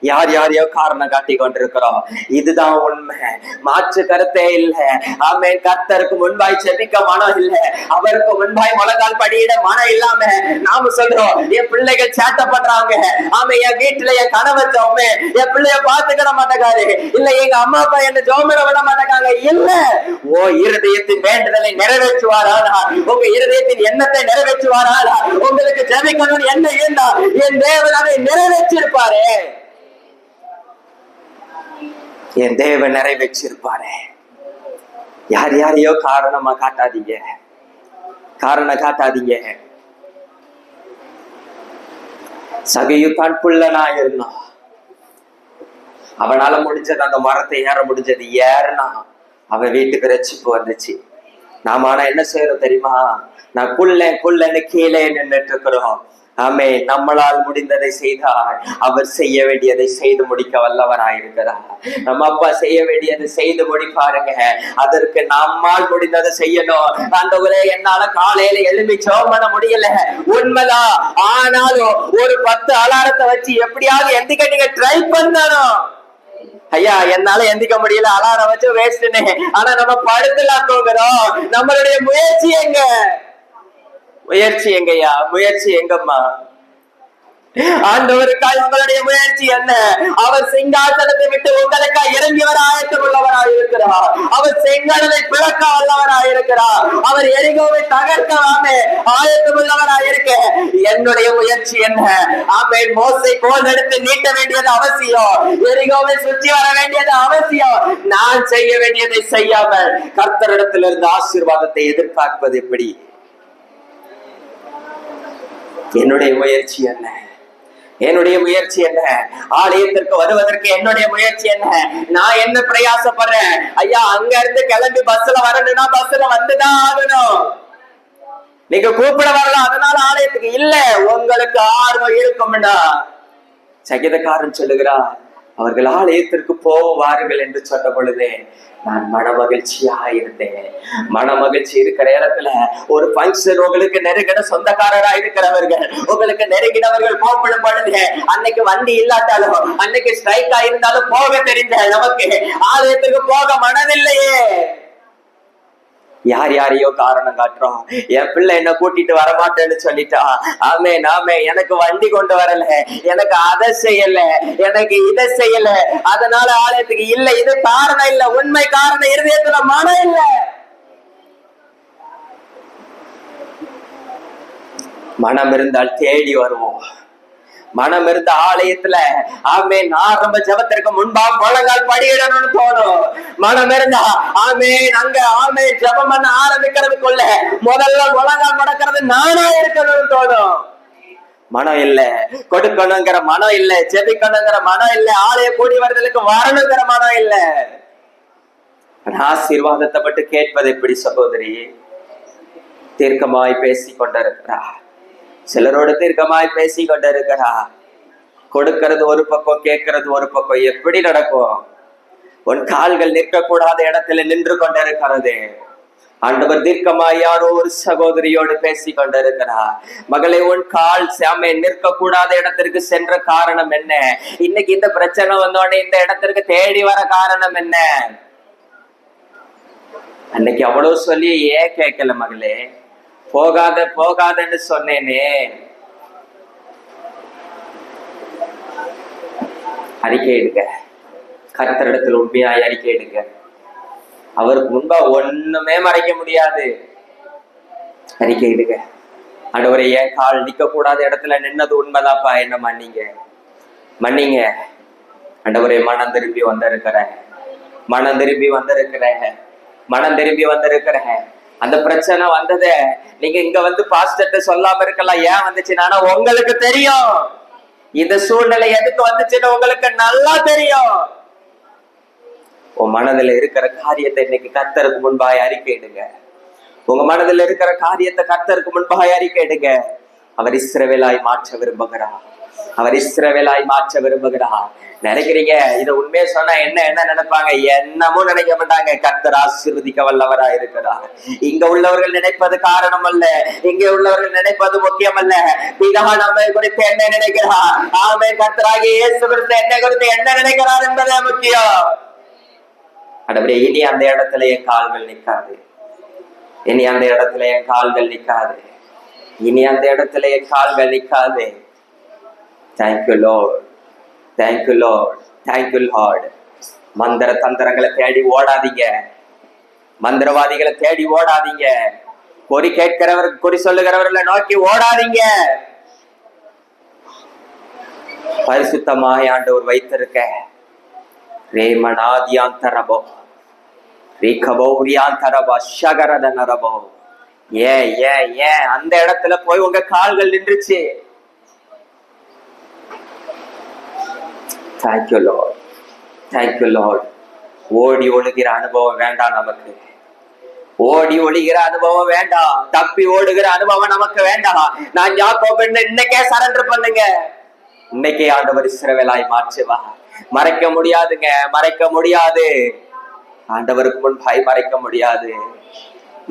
[SPEAKER 1] யார் யாரையோ காரணம் காட்டி கொண்டிருக்கிறோம். இதுதான் உண்மை, மாற்று கருத்தே இல்லை. ஆமென். கர்த்தருக்கு முன்பாய் ஜெபிக்க மனம் இல்லை, அவருக்கு முன்பாய் முழங்கால் படியிட மனம் இல்லாம நாம சொல்றோம் என் பிள்ளைகள் சேட்டை பண்றாங்க, ஆமா என் வீட்டுல என் கணவர் ஜோமே என் பிள்ளைய பாத்துக்கிட மாட்டேங்காரு, இல்ல எங்க அம்மா அப்பா என்ன ஜோமிட விட மாட்டேங்காங்க. இல்ல, ஓ இருதயத்தின் வேண்டுதலை நிறைவேற்றுவாரா, உங்க இருதயத்தின் எண்ணத்தை நிறைவேற்றுவாரா, உங்களுக்கு ஜெபிக்கணும்னு என்ன இருந்தா என் தேவன் அதை நிறைவேற்றிருப்பாரு. என் தேவன் நிறைவேற்றிருப்பாரு. யார் யாரையோ காரணமா காட்டாதீங்க, காரணம் காட்டாதீங்க. சகையு தான் புள்ளனா இருந்தான். அவனால முடிஞ்சது அந்த மரத்தை ஏற முடிஞ்சது, ஏறினா அவன் வீட்டுக்கு ரட்சிப்பு வந்துச்சு. நாம ஆனா என்ன செய்யறோம் தெரியுமா? நான் குள்ளன்னு கீழே நின்றுட்டு இருக்கிறோம். ஆமே, நம்மளால் முடிந்ததை செய்தார். அவர் செய்ய வேண்டியதை செய்து முடிக்க வல்லவராயிருக்கிறார். நம்ம அப்பா செய்ய வேண்டியதை செய்து முடிப்பாருங்க. அதற்கு நம்மால் முடிந்ததை செய்யணும். அந்த ஒரே என்னால காலையில எழுப்பி ஜெபம் பண்ண முடியல, உண்மைதான். ஆனாலும் ஒரு 10 அலாரத்தை வச்சு எப்படியாவது எந்திக்க நீங்க ட்ரை பண்ணணும். ஐயா, என்னால எந்திக்க முடியல, அலாரம் வச்சு வேஸ்ட்னே. ஆனா நம்ம படுத்துலாம் தூங்குறோம். நம்மளுடைய முயற்சி எங்க? முயற்சி எங்கய்யா? முயற்சி எங்கம்மா? ஆண்டவருக்காய் உங்களுடைய முயற்சி என்ன? அவர் சிங்காசனத்தை விட்டு உங்களுக்காய் இறங்கி வர ஆயத்தம் உள்ளவராய் இருக்கிறார். அவர் செங்கடலை பிளக்க வல்லவராய் இருக்கிறார். அவர் எரிகோவை தகர்க்கலாமே ஆயத்தம் உள்ளவராய் இருக்க என்னுடைய முயற்சி என்ன? ஆமென். மோசை கோல் எடுத்து நீட்ட வேண்டியது அவசியம், எரிகோவை சுற்றி வர வேண்டியது அவசியம். நான் செய்ய வேண்டியதை செய்யாமல் கர்த்தரிடத்திலிருந்து ஆசீர்வாதத்தை எதிர்பார்ப்பது எப்படி? என்னுடைய முயற்சி என்ன? என்னுடைய முயற்சி என்ன? ஆலயத்திற்கு வருவதற்கு என்னுடைய முயற்சி என்ன? நான் என்ன பிரயாசப்படுறேன்? ஐயா, அங்க இருந்து கிளம்பி பஸ்ல வரணும்னா பஸ்ல வந்துதான் ஆகணும். நீங்க கூப்பிட வரலாம், அதனால ஆலயத்துக்கு இல்ல. உங்களுக்கு ஆர்வம் இருக்கும்னா சகிதக்காரன் சொல்லுகிறார், அவர்கள் ஆலயத்திற்கு போவார்கள் என்று சொன்ன பொழுது நான் மனமகிழ்ச்சியா இருந்தேன். மனமகிழ்ச்சி இருக்கிற இடத்துல ஒரு பங்கன் உங்களுக்கு நெருங்கின சொந்தக்காரரா இருக்கிறவர்கள், உங்களுக்கு நெருங்கினவர்கள் கூப்பிடும் பொழுது அன்னைக்கு வண்டி இல்லாட்டாலும் அன்னைக்கு ஸ்ட்ரைக் ஆயிருந்தாலும் போக தெரிஞ்ச நமக்கு ஆலயத்துக்கு போக மனதில்லையே. யார் யாரையோ காரணம் காட்டுறோம். என் பிள்ளை என்ன கூட்டிட்டு வரமாட்டேன்னு சொல்லிட்டா, ஆமே நாமே எனக்கு வண்டி கொண்டு வரல, எனக்கு அதை செய்யல, எனக்கு இதை செய்யல, அதனால ஆலயத்துக்கு இல்ல. இது காரணம் இல்ல, உண்மை காரணம் இருதயத்துல மனம் இல்ல. மனம் இருந்தால் தேடி வருவோம். மனம் இருந்த ஆலயத்துல ஆமேன் ஆரம்ப ஜெபத்திற்கு முன்பா முழங்கால் படியிடணும்னு தோணும். மனம் இருந்தா ஆமேன் அங்க ஆமேன் ஜெபம் பண்ண ஆரம்பிக்கிறதுக்குள்ள முதல்ல முழங்கால் மடக்கிறது நானா இருக்கணும்னு தோணும். மனம் இல்ல, கொடுக்கணுங்கிற மனம் இல்ல, ஜெபிக்கணுங்கிற மனம் இல்ல, ஆலய கூடி வருதலுக்கு வரணுங்கிற மனம் இல்ல. ஆசீர்வாதத்தை மட்டும் கேட்பது எப்படி சகோதரி? தீர்க்கமாய் பேசி கொண்டிருக்கிறா. சிலரோடு தீர்க்கமாய் பேசி கொண்டிருக்கிறா. கொடுக்கிறது ஒரு பக்கம், கேட்கறது ஒரு பக்கம். எப்படி நடக்கும்? உன் கால்கள் நிற்க கூடாத இடத்துல நின்று கொண்டிருக்கிறது. ஆண்டவர் தீர்க்கமாய் யாரோ ஒரு சகோதரியோடு பேசி கொண்டிருக்கிறார். மகளே, உன் கால் சாமே நிற்க கூடாத இடத்திற்கு சென்ற காரணம் என்ன? இன்னைக்கு இந்த பிரச்சனை வந்தோடனே இந்த இடத்திற்கு தேடி வர காரணம் என்ன? அன்னைக்கு அவ்வளவு சொல்லி ஏன் கேட்கல மகளே? போகாதன்னு சொன்னேனே. அறிக்கை எடுங்க, கர்த்தரிடத்தில் உண்மையாய் அறிக்கை எடுங்க. அவருக்கு முன்பா ஒண்ணுமே மறைக்க முடியாது. அறிக்கை எடுங்க. ஆண்டவரே, என் கால் நிக்க கூடாத இடத்துல நின்னது உண்மைதான்ப்பா, என்ன மன்னிங்க. ஆண்டவரே, மனம் திரும்பி வந்திருக்கிறேன். அந்த பிரச்சனை வந்தத நீங்க இங்க வந்து பாஸ்டர்ட்ட சொல்லாம இருக்கலாம். ஏன் வந்துச்சுன்னா உங்களுக்கு தெரியும். இந்த சூழ்நிலை எதுக்கு வந்துச்சுன்னு உங்களுக்கு நல்லா தெரியும். உன் மனதில் இருக்கிற காரியத்தை இன்னைக்கு கர்த்தருக்கு முன்பாக அறிக்கையிடுங்க. உங்க மனதில் இருக்கிற காரியத்தை கர்த்தருக்கு முன்பாக அறிக்கையிடுங்க. அவர் இஸ்ரவேலாய் மாற்ற விரும்புகிறார். நினைக்கிறீங்க இதை உண்மையை சொன்னா என்ன நினைப்பாங்க? என்னமும் நினைக்க மாட்டாங்க. கர்த்தர் ஆசீர்வதிக்க வல்லவரா இருக்கிறார். இங்க உள்ளவர்கள் நினைப்பது காரணம் அல்ல, இங்க உள்ளவர்கள் நினைப்பது முக்கியம் அல்ல. பிதா நம்மை குறித்து என்ன நினைக்கிறார்? ஆமென். கர்த்தராகிய இயேசு கிறிஸ்து என்னை குறித்து என்ன நினைக்கிறார் என்பதே முக்கியம். அப்படியே இனி அந்த இடத்துல என் கால்கள் நிற்காது. Thank you Lord. மந்திர தந்திரங்களை தேடி ஓடாதீங்க. மந்திரவாதிகளை தேடி ஓடாதீங்க. குறி கேட்கிறவர், குறி சொல்லுகிறவர்களை நோக்கி ஓடாதீங்க. பரிசுத்தமாய் ஆண்டவர் வைத்திருக்க ரேமனாதியாந்தரபோ ரீகபௌரியாந்தரபோ ஷகரதனரபோ ஏன் அந்த இடத்துல போய் உங்க கால்கள் நின்றுச்சு. Thank you Lord, thank you Lord. ஓடி ஒழுகிற அனுபவம் வேண்டாம் நமக்கு. ஓடி ஒளிகிற அனுபவம் வேண்டாம். தப்பி ஓடுகிற அனுபவம் நமக்கு வேண்டாம். நான் யாக்கோபுன்னு இன்னைக்கே சரண்டர் பண்ணுங்க. இன்னைக்கே ஆண்டவர் இஸ்ரவேலாய் மாற்றுவா. மறைக்க முடியாதுங்க, மறைக்க முடியாது. ஆண்டவருக்கு முன்பாய் மறைக்க முடியாது.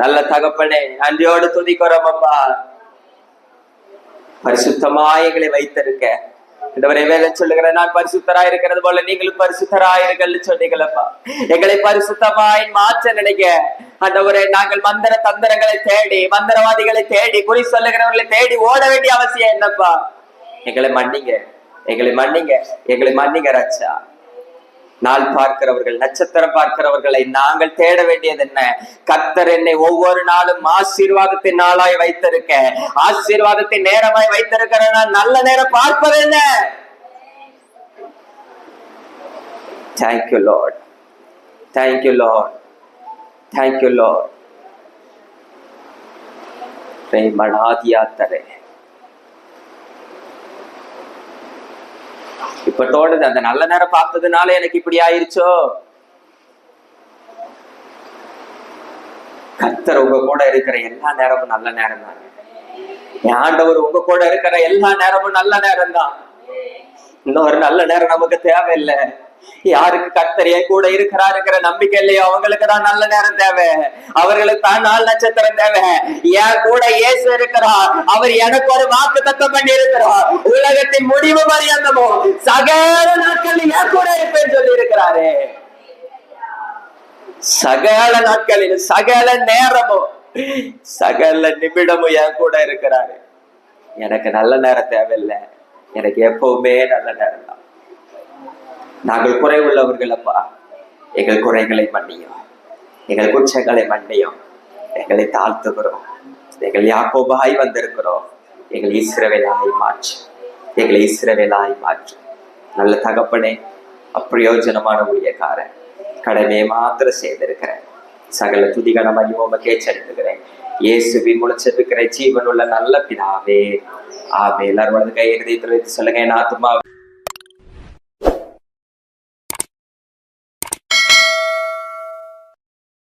[SPEAKER 1] நல்ல தகப்பனே, நன்றியோடு துதிக்கிறோம் அப்பா. பரிசுத்தமாய் எங்களை வைத்திருக்க ஆண்டவரே, வேலை சொல்லுகிற நான் பரிசுத்தராய் இருக்கிறது போல நீங்களும் பரிசுத்தராயிருங்கள் சொன்னீங்களப்பா. எங்களை பரிசுத்தமாய் மாற்ற நினைக்க ஆண்டவரே, நாங்கள் மந்திர தந்திரங்களை தேடி, மந்திரவாதிகளை தேடி, குறி சொல்லுகிறவர்களை தேடி ஓட வேண்டிய அவசியம் என்னப்பா? எங்களை மன்னிங்க, எங்களை மன்னிங்க, எங்களை மன்னிங்க ராஜா. நாள் பார்க்கிறவர்கள், நட்சத்திரம் பார்க்கிறவர்களை நாங்கள் தேட வேண்டியது என்ன? கர்த்தர் என்னை ஒவ்வொரு நாளும் ஆசீர்வாதத்தின் நாளாய் வைத்திருக்க, ஆசீர்வாதத்தின் நேரமாய் வைத்திருக்கிற நான் நல்ல நேரம் பார்ப்பது என்ன? Thank you Lord, thank you Lord, thank you Lord. மனாதியாத்தரே இப்ப தோணுது, அந்த நல்ல நேரம் பார்த்ததுனால எனக்கு இப்படி ஆயிருச்சோ. கர்த்தர் உங்க கூட இருக்கிற எல்லா நேரமும் நல்ல நேரம் தான். ஆண்டவர் உங்க கூட இருக்கிற எல்லா நேரமும் நல்ல நேரம் தான். இன்னொரு நல்ல நேரம் நமக்கு தேவையில்லை. யாருக்கு கர்த்தரையே கூட இருக்கிற நம்பிக்கை இல்லையோ அவங்களுக்கு தான் நல்ல நேரம் தேவை. அவர்களுக்கு தான் நாள் நட்சத்திரம் தேவை. என் கூட இயேசு இருக்கிறார். அவர் எனக்கு ஒரு வாக்கு தத்தம் பண்ணி இருக்கிறார். உலகத்தின் முடிவு பரியந்தமோ சகல நாட்களில் என் கூட இருப்பேன்னு சொல்லி இருக்கிறாரு. சகல நாட்களில், சகல நேரமும், சகல நிமிடமும் என் கூட இருக்கிறாரு. எனக்கு நல்ல நேரம் தேவையில்லை. எனக்கு எப்பவுமே நல்ல நேரம் தான். நாங்கள் குறைவுள்ளவர்கள் அப்பா. எங்கள் குறைகளை மன்னியும், எங்கள் குற்றங்களை மன்னியும். எங்களை தாழ்த்துகிறோம். எங்கள் யாக்கோபாய் வந்திருக்கிறோம். எங்கள் இஸ்ரவேலாய் மாற்று, எங்களை இஸ்ரவேலாய் மாற்று. நல்ல தகப்பனே, அப்பிரயோஜனமான ஊழியக்காரன், கடமையை மாத்திர செய்திருக்கிறேன். சகல துதிகன மகிமோமக்கே செலுத்துகிறேன். இயேசுவின் முளைச்சிருக்கிற ஜீவனுள்ள நல்ல பிதாவே, ஆமே. எல்லாரும் கையை இதயத்தில் வைத்து சொல்லுங்க, என் ஆத்துமா